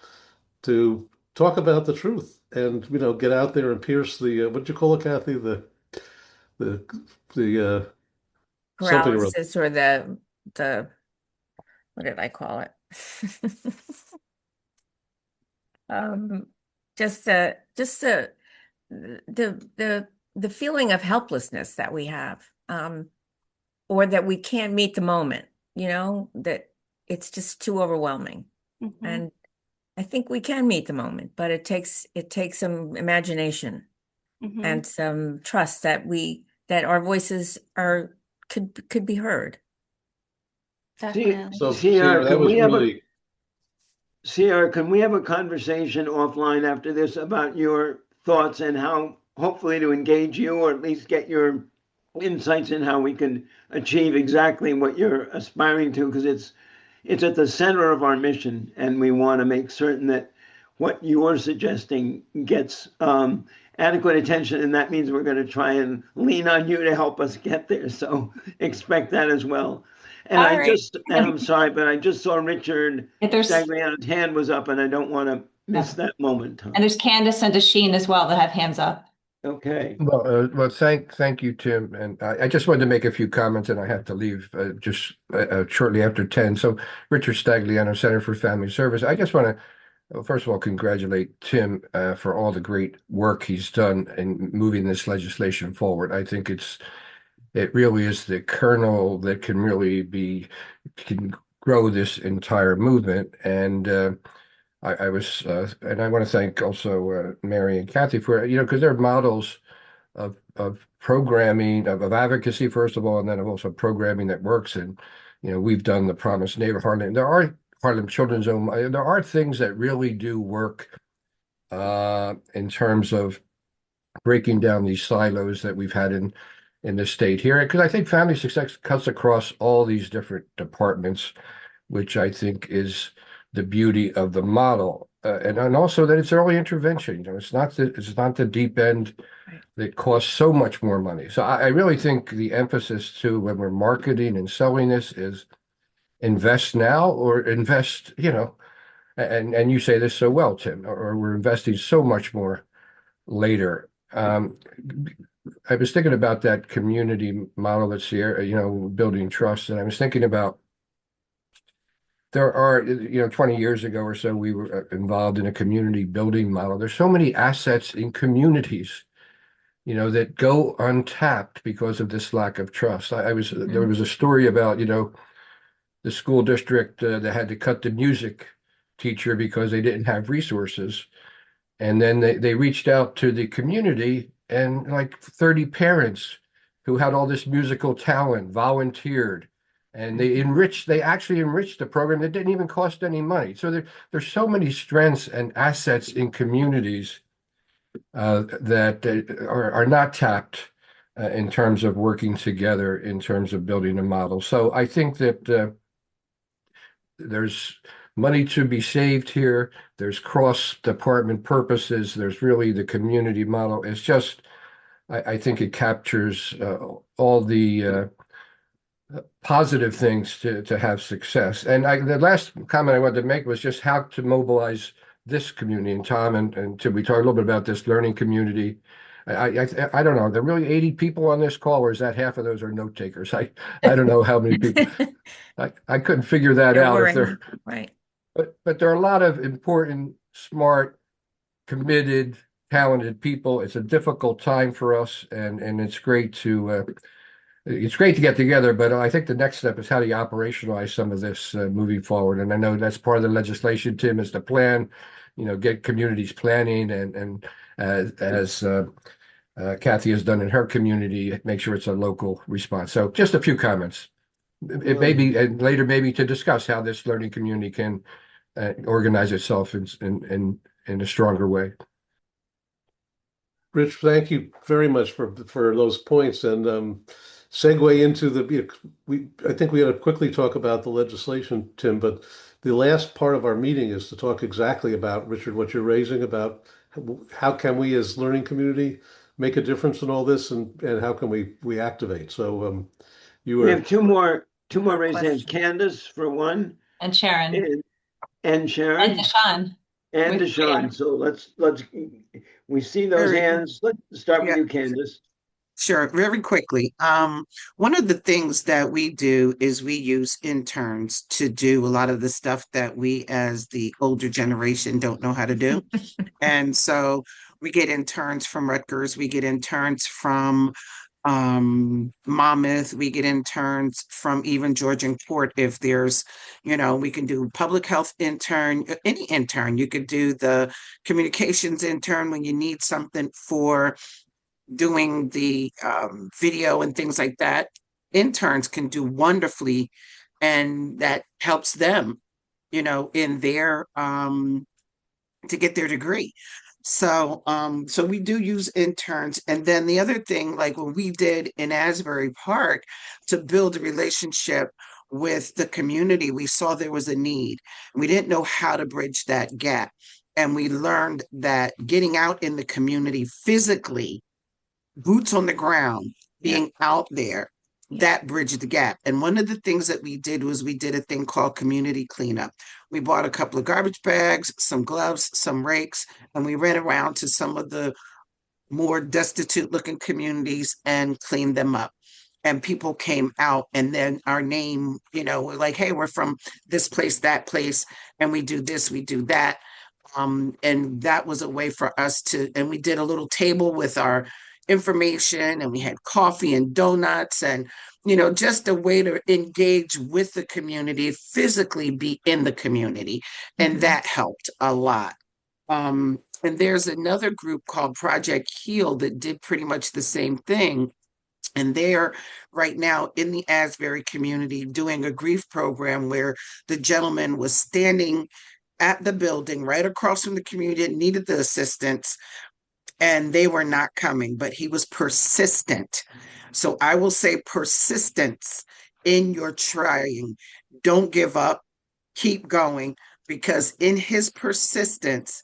to talk about the truth and get out there and pierce the what'd you call it, Kathy? The the something or other. Paralysis or the what did I call it? Just the feeling of helplessness that we have, or that we can't meet the moment, that it's just too overwhelming. Mhm. And I think we can meet the moment, but it takes some imagination Mhm. and some trust that our voices could be heard. Definitely. So Sierra, that can was we have really Sierra, can we have a conversation offline after this about your thoughts and how hopefully to engage you or at least get your insights in how we can achieve exactly what you're aspiring to? Because it's at the center of our mission, and we want to make certain that what you're suggesting gets adequate attention, and that means we're going to try and lean on you to help us get there. So expect that as well. And All right. I'm sorry, but I just saw Richard If there's, and Stagliano's hand was up, and I don't want to miss that moment. there's Candace and Dasheen as well that have hands up. Okay. Well, thank you, Tim. And I just wanted to make a few comments, and I have to leave just shortly after 10. So, Richard Stagliano, Center for Family Service. I just want to, first of all, congratulate Tim for all the great work he's done in moving this legislation forward. I think it really is the kernel that can grow this entire movement. And I was, and I want to thank also Mary and Kathy for, because they're models of programming, of advocacy, first of all, and then of also programming that works. And, we've done the Promised Neighbor Harlem. There are Harlem Children's Home. There are things that really do work in terms of breaking down these silos that we've had in the state here. Because I think family success cuts across all these different departments, which I think is the beauty of the model, and also that it's early intervention. It's not the deep end that costs so much more money. So I really think the emphasis too when we're marketing and selling this is invest now or invest, and you say this so well, Tim, or we're investing so much more later. I was thinking about that community model that's here, building trust, and I was thinking about. There are, 20 years ago or so, we were involved in a community building model. There's so many assets in communities, that go untapped because of this lack of trust. There was a story about, the school district that had to cut the music teacher because they didn't have resources. And then they reached out to the community, and like 30 parents who had all this musical talent volunteered. And they actually enriched the program that didn't even cost any money. So there's so many strengths and assets in communities that are not tapped in terms of working together, in terms of building a model. So I think that there's money to be saved here. There's cross-department purposes. There's really the community model. It's just, I think it captures all the positive things to have success. And the last comment I wanted to make was just how to mobilize this community. And Tom and Tim, we talked a little bit about this learning community. I don't know. There are really 80 people on this call, or is that half of those are note takers? I don't know how many people. I couldn't figure that out. If they're right. But there are a lot of important, smart, committed, talented people. It's a difficult time for us, and it's great to get together. But I think the next step is how do you operationalize some of this moving forward. And I know that's part of the legislation, Tim, is to plan, get communities planning and as Kathy has done in her community, make sure it's a local response. So just a few comments. It may be, and later maybe to discuss how this learning community can organize itself in a stronger way. Rich, thank you very much for those points, and segue into I think we ought to quickly talk about the legislation, Tim, but the last part of our meeting is to talk exactly about, Richard, what you're raising about how can we as learning community make a difference in all this, and how can we activate. So we have two more raised hands. Candace for one, And Sharon. And Sharon. And Deshawn. And Deshawn. So let's we see those hands. Let's start with you, Candace. Sure, very quickly. One of the things that we do is we use interns to do a lot of the stuff that we as the older generation don't know how to do. And so we get interns from Rutgers, we get interns from Monmouth, we get interns from even Georgian Court. If there's, we can do public health intern, any intern. You could do the communications intern when you need something for doing the video and things like that. Interns can do wonderfully, and that helps them, in their to get their degree. So we do use interns. And then the other thing, like what we did in Asbury Park to build a relationship with the community, we saw there was a need. We didn't know how to bridge that gap. And we learned that getting out in the community physically, boots on the ground, being out there, that bridged the gap. And one of the things that we did was we did a thing called community cleanup. We bought a couple of garbage bags, some gloves, some rakes, and we ran around to some of the more destitute looking communities and cleaned them up. And people came out, and then our name, we're like, hey, we're from this place, that place, and we do this, we do that. And that was a way for us and we did a little table with our information, and we had coffee and donuts, and just a way to engage with the community, physically be in the community. And that helped a lot. And there's another group called Project Heal that did pretty much the same thing. And they're right now in the Asbury community doing a grief program where the gentleman was standing at the building right across from the community and needed the assistance, and they were not coming, but he was persistent. So I will say persistence in your trying. Don't give up. Keep going, because in his persistence,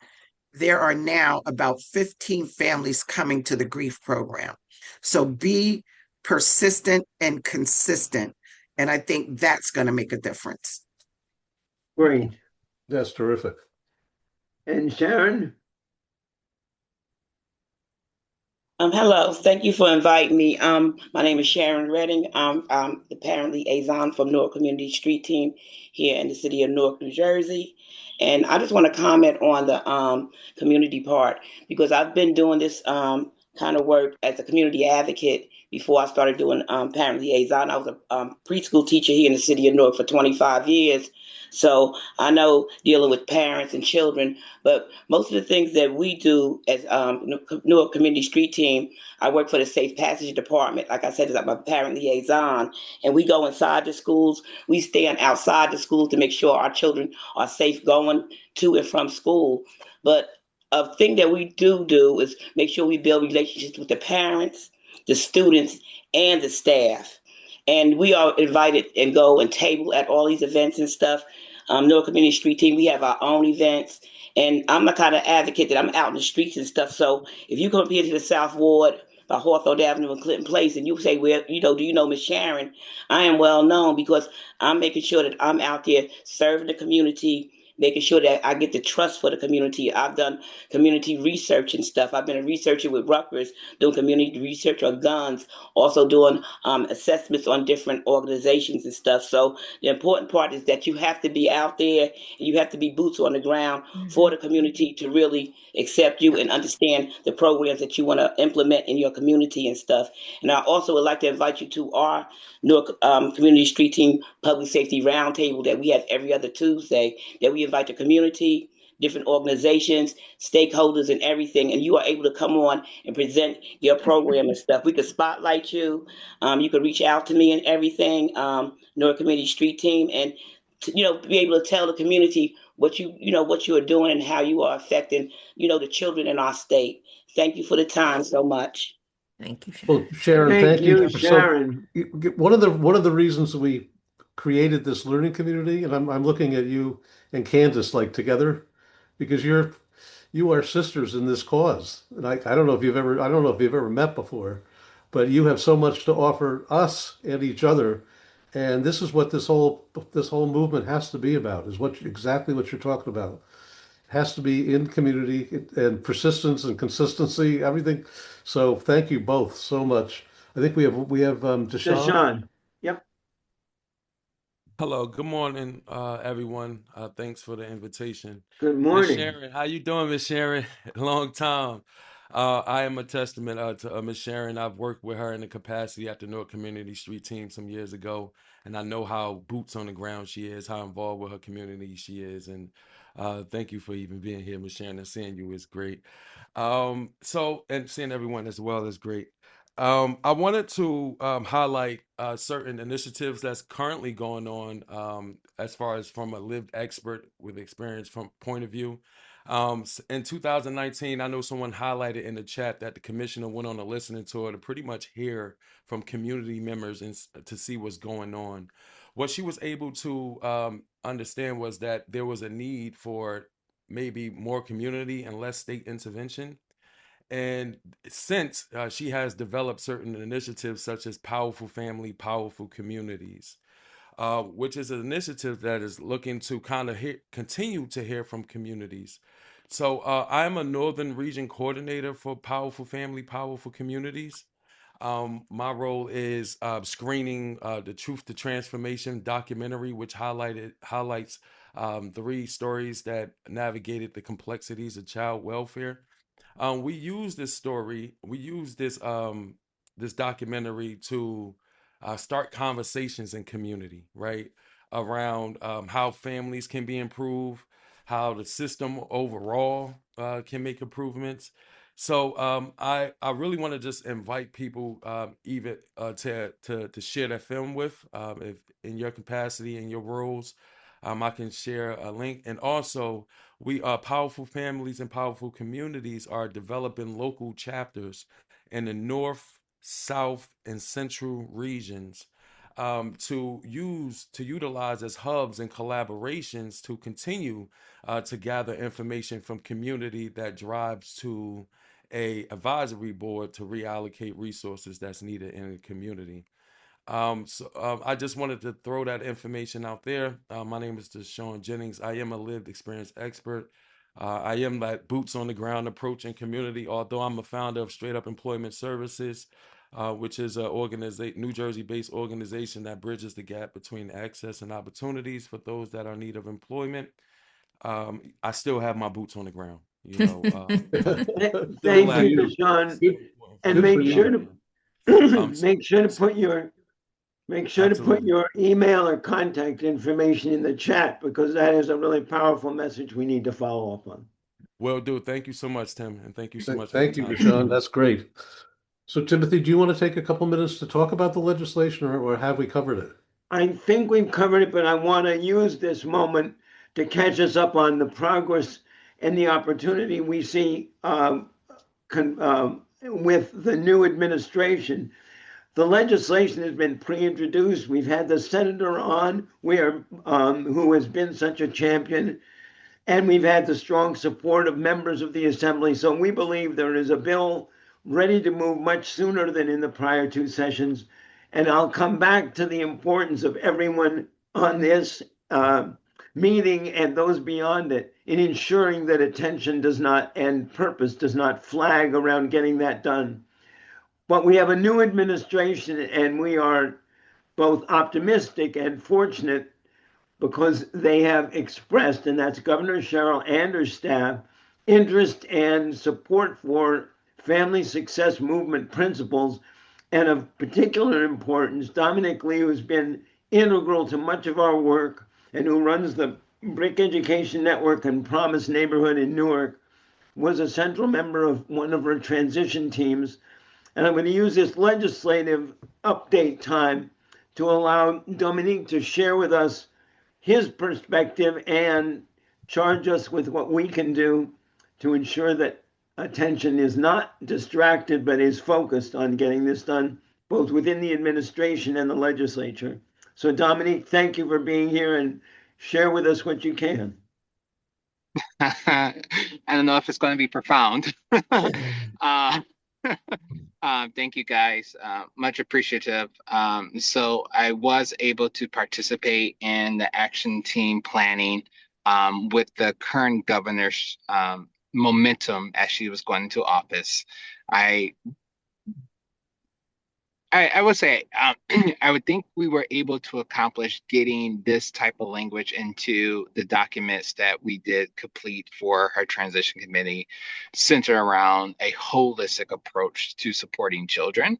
there are now about 15 families coming to the grief program. So be persistent and consistent. And I think that's going to make a difference. Great. That's terrific. And Sharon? Hello, thank you for inviting me. My name is Sharon Redding. I'm the parent liaison from Newark Community Street Team here in the city of Newark, New Jersey. And I just want to comment on the community part, because I've been doing this kind of work as a community advocate before I started doing parent liaison. I was a preschool teacher here in the city of Newark for 25 years. So I know dealing with parents and children, but most of the things that we do as Newark Community Street Team, I work for the Safe Passage Department. Like I said, I'm a parent liaison, and we go inside the schools. We stand outside the schools to make sure our children are safe going to and from school. But a thing that we do is make sure we build relationships with the parents, the students, and the staff. And we are invited and go and table at all these events and stuff. Newark Community Street Team, we have our own events. And I'm the kind of advocate that I'm out in the streets and stuff. So if you come up here to the South Ward, by Hawthorne Avenue and Clinton Place, and you say, well, do you know Miss Sharon? I am well known because I'm making sure that I'm out there serving the community, making sure that I get the trust for the community. I've done community research and stuff. I've been a researcher with Rutgers doing community research on guns, also doing assessments on different organizations and stuff. So the important part is that you have to be out there and you have to be boots on the ground for the community to really accept you and understand the programs that you want to implement in your community and stuff. And I also would like to invite you to our Newark Community Street Team Public Safety Roundtable that we have every other Tuesday, that we invite the community, different organizations, stakeholders, and everything, and you are able to come on and present your program and stuff. We could spotlight you. You could reach out to me and everything, Newark Community Street Team, and be able to tell the community what you are doing and how you are affecting, the children in our state. Thank you for the time so much. Thank you, Sharon. Well, Sharon, Thank thank you. you, Sharon. One of the reasons we created this learning community, and I'm looking at you and Candace like together, because you are sisters in this cause. And I don't know if you've ever met before, but you have so much to offer us and each other. And this is what this whole movement has to be about, is exactly what you're talking about. It has to be in community and persistence and consistency, everything. So thank you both so much. I think we have Deshaun. Deshaun. Yep. Hello, good morning, everyone. Thanks for the invitation. Good Miss morning. Sharon, how you doing, Miss Sharon? Long time. I am a testament to Miss Sharon. I've worked with her in the capacity at the Newark Community Street Team some years ago, and I know how boots on the ground she is, how involved with her community she is, and thank you for even being here, Miss Sharon. And seeing you is great. And seeing everyone as well is great. I wanted to highlight certain initiatives that's currently going on as far as from a lived expert with experience from point of view. In 2019, I know someone highlighted in the chat that the commissioner went on a listening tour to pretty much hear from community members and to see what's going on. What she was able to understand was that there was a need for maybe more community and less state intervention. And since she has developed certain initiatives such as Powerful Family, Powerful Communities, which is an initiative that is looking to kind of continue to hear from communities. So I am a Northern Region Coordinator for Powerful Family, Powerful Communities. My role is screening the Truth to Transformation documentary, which highlights 3 stories that navigated the complexities of child welfare. We use this documentary to start conversations in community, right? Around how families can be improved, how the system overall can make improvements. So I really want to just invite people even to share that film with, if in your capacity, in your roles. I can share a link. And also, we are Powerful Families and Powerful Communities are developing local chapters in the North, South, and Central regions to utilize as hubs and collaborations to continue to gather information from community that drives to a advisory board to reallocate resources that's needed in the community. I just wanted to throw that information out there. My name is Deshaun Jennings. I am a lived experience expert. I am that boots on the ground approach in community, although I'm a founder of Straight Up Employment Services, which is a New Jersey-based organization that bridges the gap between access and opportunities for those that are in need of employment. I still have my boots on the ground, Thank Thank you, Deshaun. And make sure to put your email or contact information in the chat, because that is a really powerful message we need to follow up on. Will do. Thank you so much, Tim, and thank you so much. Thank you, Deshaun. That's great. So, Timothy, do you want to take a couple minutes to talk about the legislation, or have we covered it? I think we've covered it, but I want to use this moment to catch us up on the progress and the opportunity we see with the new administration. The legislation has been pre-introduced. We've had the senator on, who has been such a champion, and we've had the strong support of members of the assembly. So we believe there is a bill ready to move much sooner than in the prior two sessions. And I'll come back to the importance of everyone on this meeting and those beyond it in ensuring that attention does not and purpose does not flag around getting that done. But we have a new administration, and we are both optimistic and fortunate because they have expressed, and that's Governor Sherrill and her staff, interest and support for family success movement principles. And of particular importance, Dominic Lee, who's been integral to much of our work and who runs the Brick Education Network and Promise Neighborhood in Newark, was a central member of one of our transition teams. And I'm going to use this legislative update time to allow Dominique to share with us his perspective and charge us with what we can do to ensure that attention is not distracted, but is focused on getting this done, both within the administration and the legislature. So Dominique, thank you for being here and share with us what you can. I don't know if it's going to be profound. Thank you guys, much appreciative. So I was able to participate in the action team planning with the current governor's momentum as she was going into office. I would say I would think we were able to accomplish getting this type of language into the documents that we did complete for her transition committee, centered around a holistic approach to supporting children.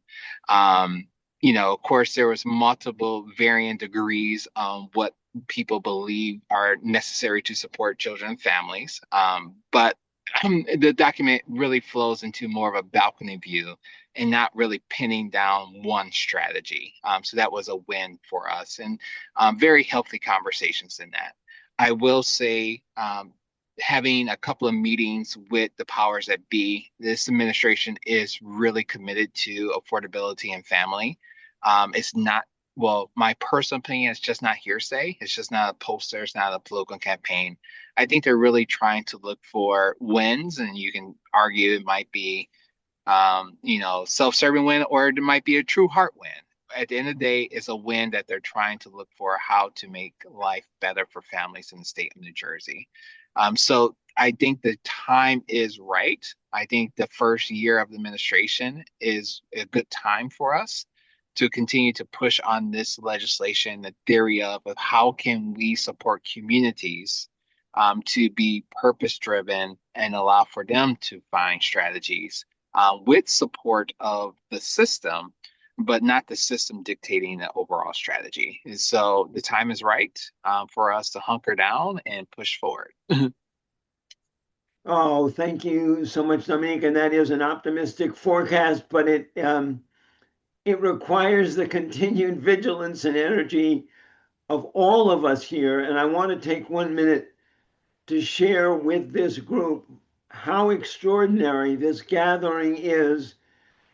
Of course, there was multiple varying degrees on what people believe are necessary to support children and families, but the document really flows into more of a balcony view and not really pinning down one strategy. So that was a win for us, and very healthy conversations in that. I will say, having a couple of meetings with the powers that be, this administration is really committed to affordability and family. It's not, well, my personal opinion, it's just not hearsay. It's just not a poster. It's not a political campaign. I think they're really trying to look for wins, and you can argue it might be, self-serving win, or it might be a true heart win. At the end of the day, it's a win that they're trying to look for how to make life better for families in the state of New Jersey. So I think the time is right. I think the first year of the administration is a good time for us to continue to push on this legislation, the theory of how can we support communities to be purpose-driven and allow for them to find strategies with support of the system, but not the system dictating the overall strategy. And so the time is right for us to hunker down and push forward. Oh, thank you so much, Dominique. And that is an optimistic forecast, but it requires the continued vigilance and energy of all of us here. And I want to take 1 minute to share with this group how extraordinary this gathering is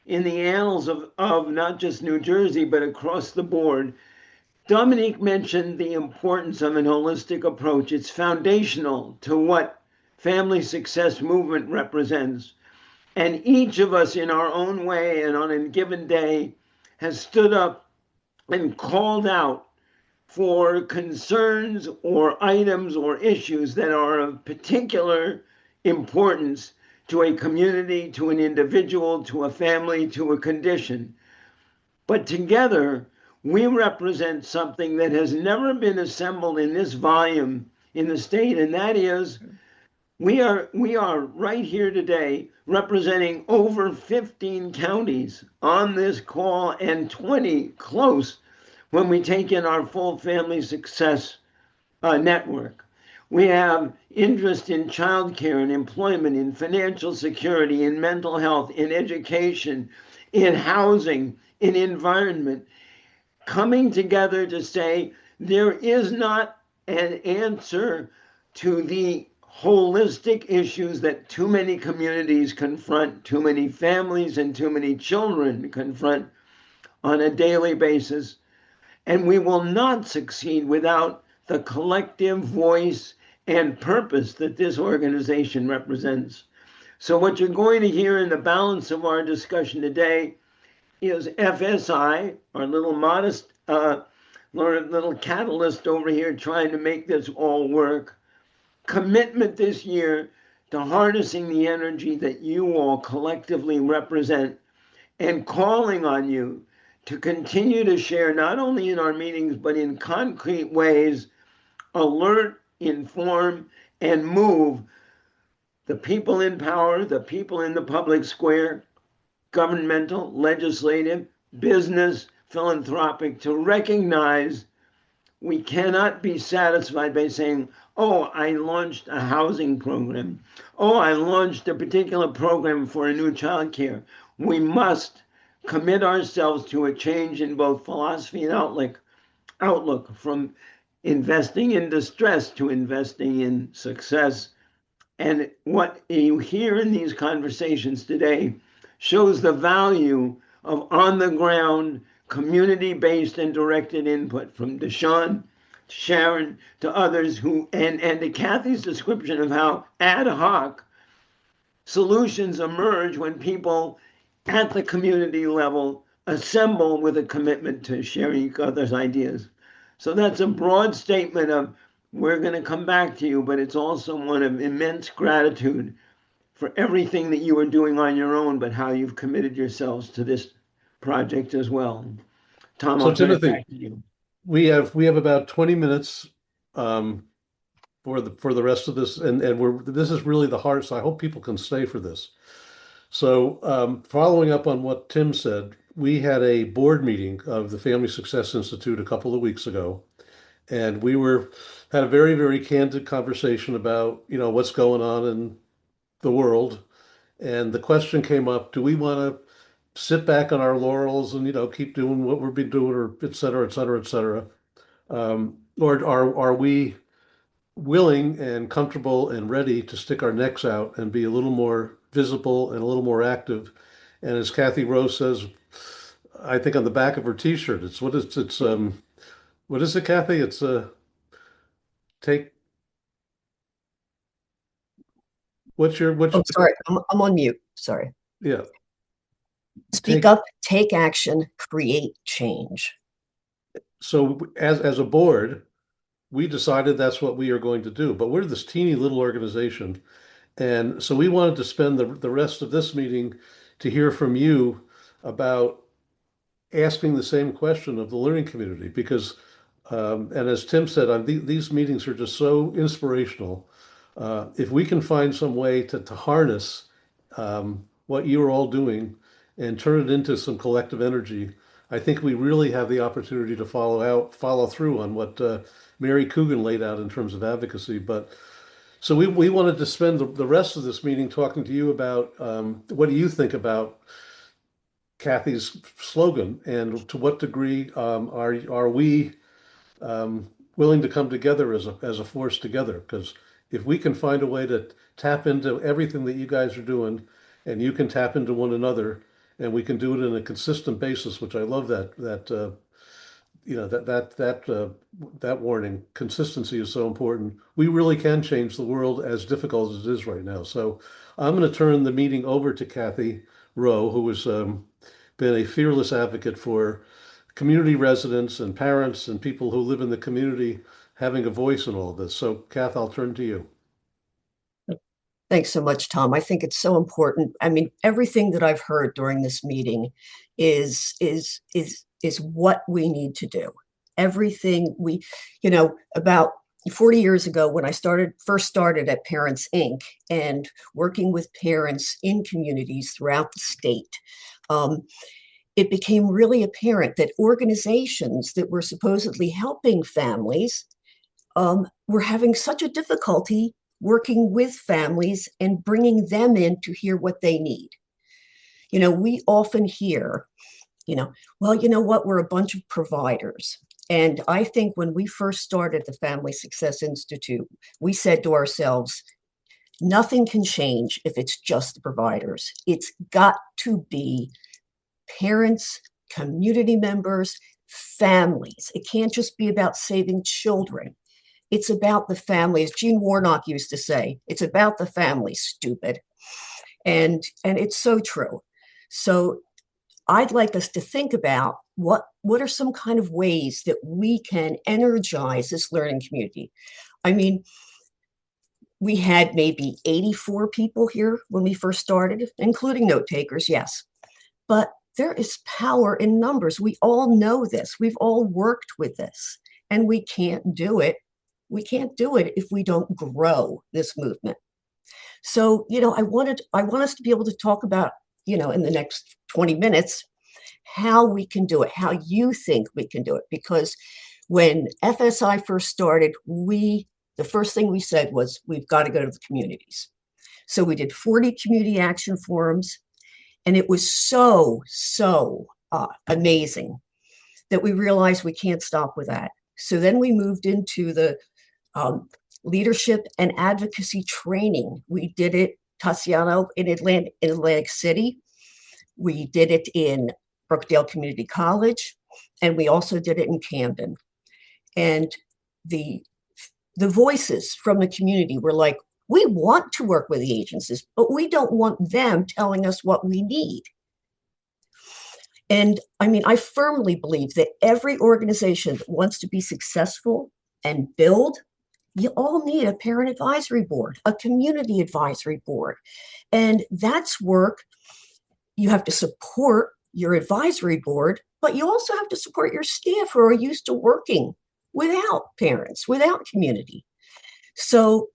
in the annals of not just New Jersey, but across the board. Dominique mentioned the importance of an holistic approach. It's foundational to what family success movement represents. And each of us in our own way and on a given day has stood up and called out for concerns or items or issues that are of particular importance to a community, to an individual, to a family, to a condition. But together, we represent something that has never been assembled in this volume in the state, and that is we are right here today representing over 15 counties on this call and 20 close when we take in our full family success network. We have interest in childcare and employment, in financial security, in mental health, in education, in housing, in environment, coming together to say there is not an answer to the holistic issues that too many communities confront, too many families and too many children confront on a daily basis. And we will not succeed without the collective voice and purpose that this organization represents. So what you're going to hear in the balance of our discussion today is FSI, our little modest little catalyst over here trying to make this all work. Commitment this year to harnessing the energy that you all collectively represent and calling on you to continue to share, not only in our meetings, but in concrete ways, alert, inform, and move the people in power, the people in the public square, governmental, legislative, business, philanthropic, to recognize we cannot be satisfied by saying, oh, I launched a housing program. Oh, I launched a particular program for a new child care. We must commit ourselves to a change in both philosophy and outlook from investing in distress to investing in success. And what you hear in these conversations today shows the value of on-the-ground, community-based and directed input from Deshawn, Sharon, to others who, and to Kathy's description of how ad hoc solutions emerge when people at the community level assemble with a commitment to sharing each other's ideas. So that's a broad statement of we're going to come back to you, but it's also one of immense gratitude for everything that you are doing on your own, but how you've committed yourselves to this project as well. Tom, So I'll turn it Timothy, back to you. we have about 20 minutes for the rest of this, and this is really the heart. So I hope people can stay for this. So following up on what Tim said, we had a board meeting of the Family Success Institute a couple of weeks ago, and we had a very, very candid conversation about, what's going on in the world. And the question came up, do we want to sit back on our laurels and, keep doing what we've been doing, or et cetera, et cetera, et cetera? Or are we willing and comfortable and ready to stick our necks out and be a little more visible and a little more active? And as Kathy Rose says, I think on the back of her T-shirt, what is it, Kathy? It's take. What's your Oh, sorry, I'm on mute. Sorry. Yeah. Speak up, take action, create change. So as a board, we decided that's what we are going to do, but we're this teeny little organization. And so we wanted to spend the rest of this meeting to hear from you about asking the same question of the learning community, because, and as Tim said, these meetings are just so inspirational. If we can find some way to harness what you're all doing and turn it into some collective energy, I think we really have the opportunity to follow through on what Mary Coogan laid out in terms of advocacy. But so we wanted to spend the rest of this meeting talking to you about what do you think about Kathy's slogan, and to what degree are we willing to come together as a force together? Because if we can find a way to tap into everything that you guys are doing, and you can tap into one another, and we can do it in a consistent basis, which I love that warning. Consistency is so important. We really can change the world, as difficult as it is right now. So I'm going to turn the meeting over to Kathy Rowe, who has been a fearless advocate for community residents and parents and people who live in the community having a voice in all of this. So Kath, I'll turn to you. Thanks so much, Tom. I think it's so important. I mean, everything that I've heard during this meeting is what we need to do. Everything about 40 years ago, when I first started at Parents Inc. and working with parents in communities throughout the state, it became really apparent that organizations that were supposedly helping families were having such a difficulty working with families and bringing them in to hear what they need. We often hear, well, you know what, we're a bunch of providers. And I think when we first started the Family Success Institute, we said to ourselves, nothing can change if it's just the providers. It's got to be parents, community members, families. It can't just be about saving children. It's about the family. As Gene Warnock used to say, it's about the family, stupid. And it's so true. So I'd like us to think about what are some kind of ways that we can energize this learning community. I mean, we had maybe 84 people here when we first started, including note takers, yes. But there is power in numbers. We all know this. We've all worked with this, and we can't do it. We can't do it if we don't grow this movement. So, I want us to be able to talk about, in the next 20 minutes, how we can do it, how you think we can do it. Because when FSI first started, the first thing we said was, we've got to go to the communities. So we did 40 community action forums, and it was so amazing that we realized we can't stop with that. So then we moved into the leadership and advocacy training. We did it, Tassiano, in Atlantic City. We did it in Brookdale Community College, and we also did it in Camden. And the voices from the community were like, we want to work with the agencies, but we don't want them telling us what we need. And I mean, I firmly believe that every organization that wants to be successful and build, you all need a parent advisory board, a community advisory board. And that's work. You have to support your advisory board, but you also have to support your staff who are used to working without parents, without community. So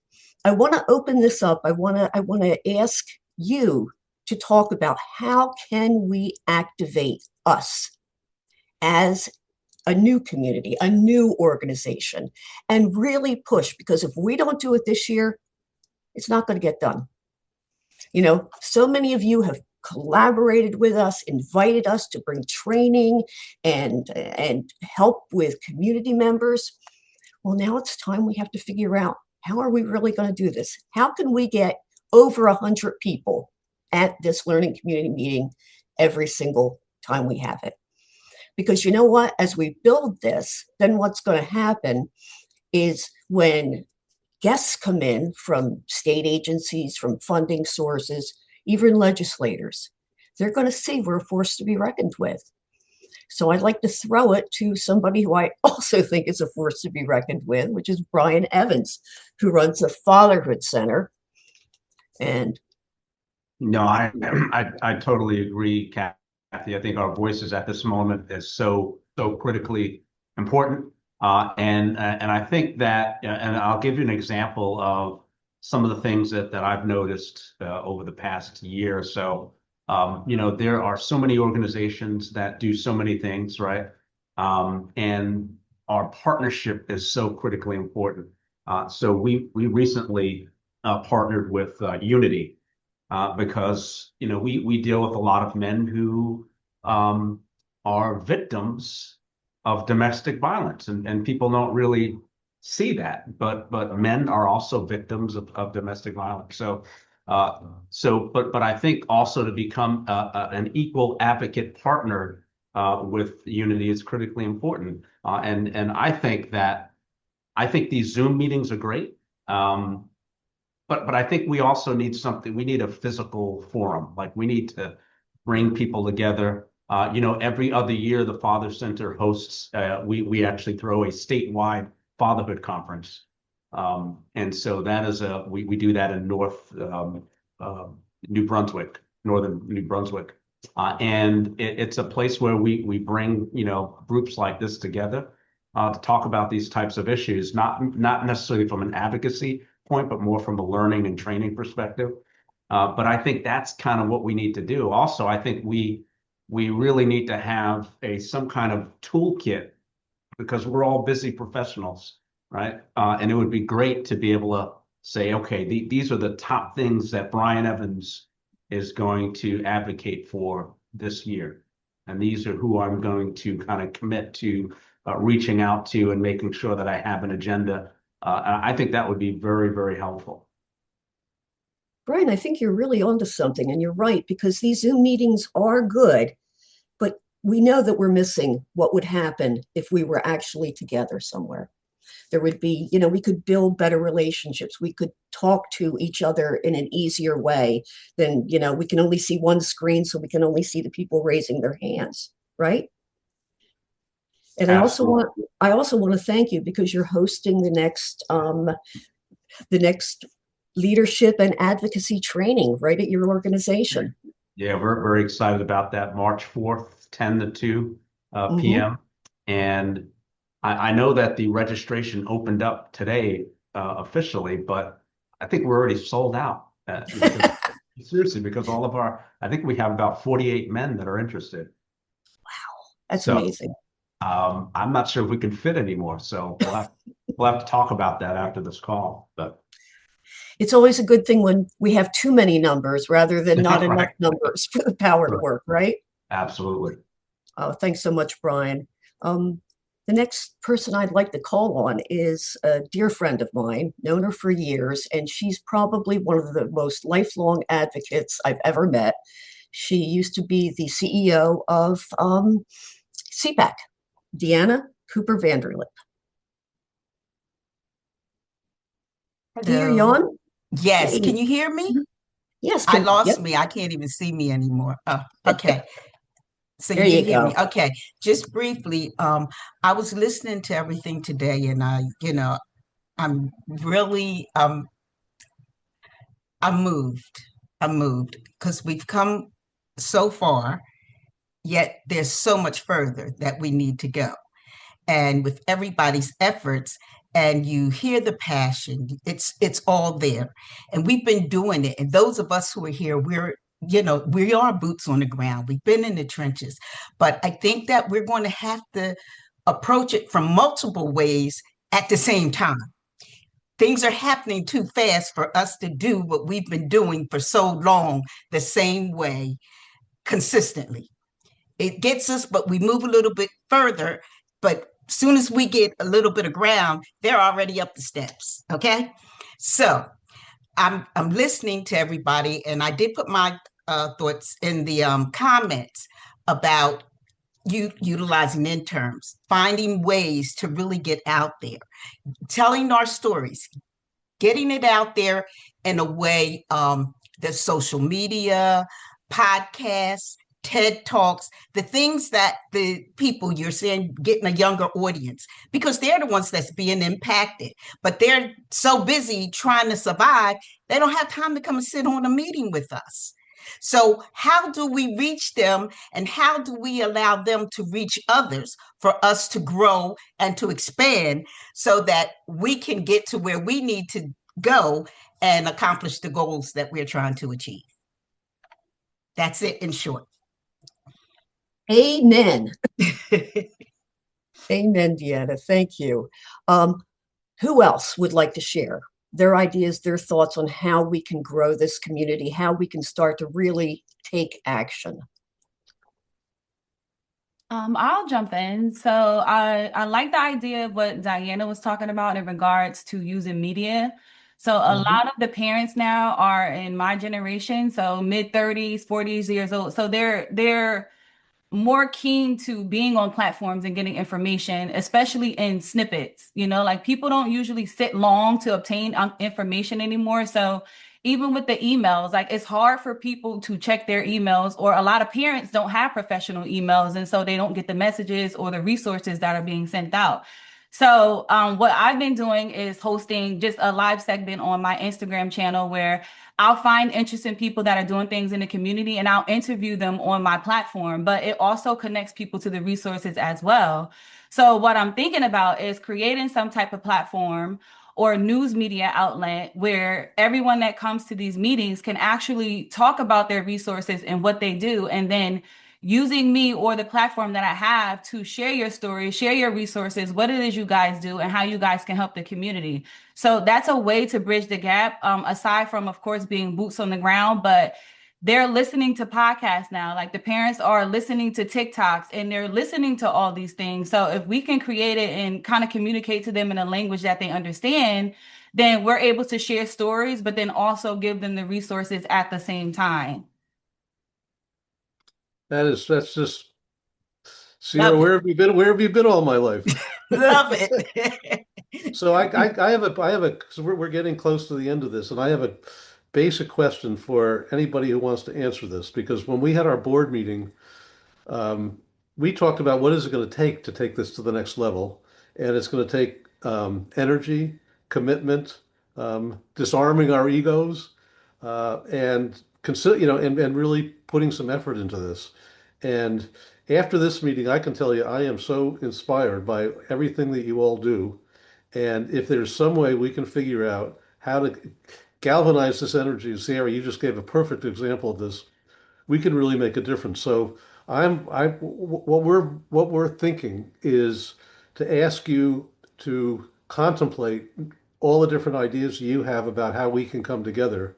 I want to open this up. I want to ask you to talk about how can we activate us as a new community, a new organization, and really push, because if we don't do it this year, it's not going to get done. So many of you have collaborated with us, invited us to bring training and help with community members. Well, now it's time we have to figure out, how are we really going to do this? How can we get over 100 people at this learning community meeting every single time we have it? Because you know what? As we build this, then what's going to happen is when guests come in from state agencies, from funding sources, even legislators, they're going to see we're a force to be reckoned with. So I'd like to throw it to somebody who I also think is a force to be reckoned with, which is Brian Evans, who runs the Fatherhood Center. And no, I totally agree, Kathy. I think our voices at this moment is so critically important. And I think that, and I'll give you an example of some of the things that I've noticed over the past year or so. There are so many organizations that do so many things, right? And our partnership is so critically important. So we recently partnered with Unity because, we deal with a lot of men who are victims of domestic violence, and people don't really see that, but men are also victims of domestic violence. But I think also to become an equal advocate partner with Unity is critically important. And I think these Zoom meetings are great. But I think we also need something. We need a physical forum. Like, we need to bring people together. Every other year, the Father Center hosts, we actually throw a statewide fatherhood conference. And so that is we do that in northern New Brunswick. And it's a place where we bring, groups like this together to talk about these types of issues, not necessarily from an advocacy point, but more from a learning and training perspective. But I think that's kind of what we need to do. Also, I think we really need to have some kind of toolkit, because we're all busy professionals, right? And it would be great to be able to say, okay, these are the top things that Brian Evans is going to advocate for this year. And these are who I'm going to kind of commit to reaching out to and making sure that I have an agenda. I think that would be very, very helpful. Brian, I think you're really onto something, and you're right, because these Zoom meetings are good, but we know that we're missing what would happen if we were actually together somewhere. There would be, we could build better relationships. We could talk to each other in an easier way than, we can only see one screen, so we can only see the people raising their hands, right? And Absolutely. I also want to thank you because you're hosting the next leadership and advocacy training right at your organization. Yeah, we're very excited about that. March 4th, 10 to 2 p.m. And I know that the registration opened up today officially, but I think we're already sold out. Seriously, because I think we have about 48 men that are interested. Wow, that's amazing. I'm not sure if we can fit anymore, so we'll have to talk about that after this call. But it's always a good thing when we have too many numbers rather than not Right. enough numbers for the power to work, right? Absolutely. Thanks so much, Brian. The next person I'd like to call on is a dear friend of mine, known her for years, and she's probably one of the most lifelong advocates I've ever met. She used to be the CEO of CPAC, Deanna Cooper Vanderlip. Dear Hello. Jan? Yes, Hey. can you hear me? Yes. I lost yep. me. I can't even see me anymore. Oh, okay. So There you you hear me. go. Okay. Just briefly, I was listening to everything today and I'm really I'm moved. I'm moved because we've come so far, yet there's so much further that we need to go. And with everybody's efforts, and you hear the passion, it's all there. And we've been doing it. And those of us who are here, we are boots on the ground. We've been in the trenches. But I think that we're going to have to approach it from multiple ways at the same time. Things are happening too fast for us to do what we've been doing for so long the same way consistently. It gets us, but we move a little bit further. But as soon as we get a little bit of ground, they're already up the steps. Okay. So I'm listening to everybody, and I did put my thoughts in the comments about utilizing interns, finding ways to really get out there, telling our stories, getting it out there in a way that social media, podcasts, TED Talks, the things that the people you're saying getting a younger audience, because they're the ones that's being impacted, but they're so busy trying to survive, they don't have time to come and sit on a meeting with us. So how do we reach them, and how do we allow them to reach others for us to grow and to expand so that we can get to where we need to go and accomplish the goals that we're trying to achieve? That's it in short. Amen. Amen, Deanna. Thank you. Who else would like to share their ideas, their thoughts on how we can grow this community, how we can start to really take action? I'll jump in. So I like the idea of what Diana was talking about in regards to using media. So a lot of the parents now are in my generation, so mid-30s, 40s years old. So they're more keen to being on platforms and getting information, especially in snippets. Like people don't usually sit long to obtain information anymore. So even with the emails, like it's hard for people to check their emails, or a lot of parents don't have professional emails, and so they don't get the messages or the resources that are being sent out. So what I've been doing is hosting just a live segment on my Instagram channel where I'll find interesting people that are doing things in the community and I'll interview them on my platform, but it also connects people to the resources as well. So what I'm thinking about is creating some type of platform or news media outlet where everyone that comes to these meetings can actually talk about their resources and what they do, and then using me or the platform that I have to share your story, share your resources, what it is you guys do, and how you guys can help the community. So that's a way to bridge the gap, aside from, of course, being boots on the ground, but they're listening to podcasts now. Like the parents are listening to TikToks and they're listening to all these things. So if we can create it and kind of communicate to them in a language that they understand, then we're able to share stories, but then also give them the resources at the same time. That's just, Sierra, where have you been all my life? Love it. So I have a, so we're getting close to the end of this, and I have a basic question for anybody who wants to answer this, because when we had our board meeting, we talked about what is it going to take this to the next level, and it's going to take energy, commitment, disarming our egos, and consider, and really putting some effort into this. And after this meeting, I can tell you, I am so inspired by everything that you all do. And if there's some way we can figure out how to galvanize this energy, Sarah, you just gave a perfect example of this, we can really make a difference. So what we're thinking is to ask you to contemplate all the different ideas you have about how we can come together,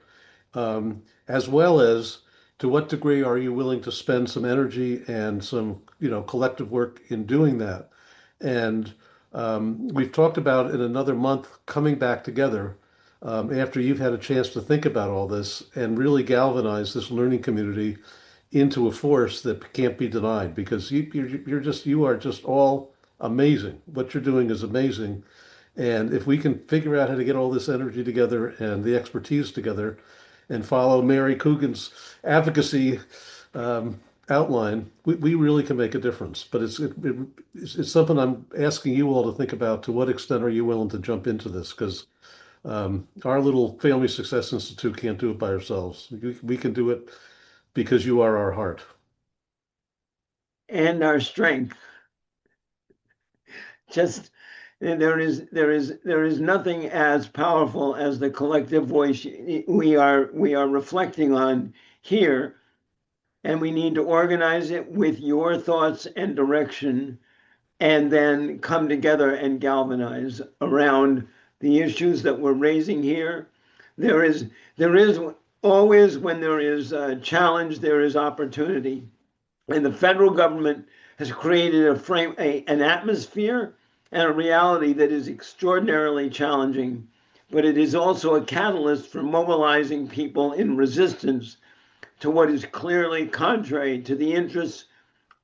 as well as to what degree are you willing to spend some energy and some, collective work in doing that. And we've talked about in another month coming back together after you've had a chance to think about all this and really galvanize this learning community into a force that can't be denied, because you are just all amazing. What you're doing is amazing. And if we can figure out how to get all this energy together and the expertise together and follow Mary Coogan's advocacy outline, we really can make a difference. But it's something I'm asking you all to think about. To what extent are you willing to jump into this? Because our little Family Success Institute can't do it by ourselves. We can do it because you are our heart. And our strength. Just there is nothing as powerful as the collective voice we are reflecting on here, and we need to organize it with your thoughts and direction, and then come together and galvanize around the issues that we're raising here. There is always, when there is a challenge, there is opportunity, and the federal government has created an atmosphere and a reality that is extraordinarily challenging, but it is also a catalyst for mobilizing people in resistance to what is clearly contrary to the interests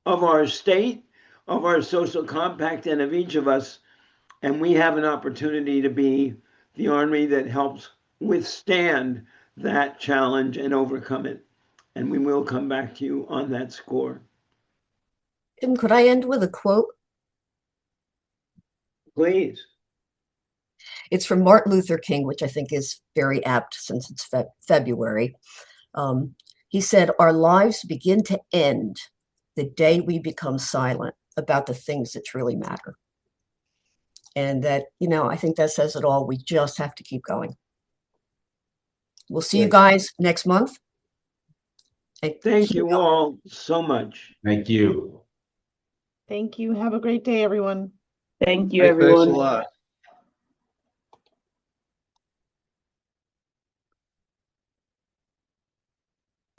of our state, of our social compact, and of each of us. And we have an opportunity to be the army that helps withstand that challenge and overcome it. And we will come back to you on that score. Tim, could I end with a quote? Please. It's from Martin Luther King, which I think is very apt since it's February. He said, "Our lives begin to end the day we become silent about the things that truly matter." And that, I think that says it all. We just have to keep going. We'll see you guys next month. Thank you all so much. Thank you. Thank you. Have a great day, everyone. Thank you, Thanks everyone. a lot.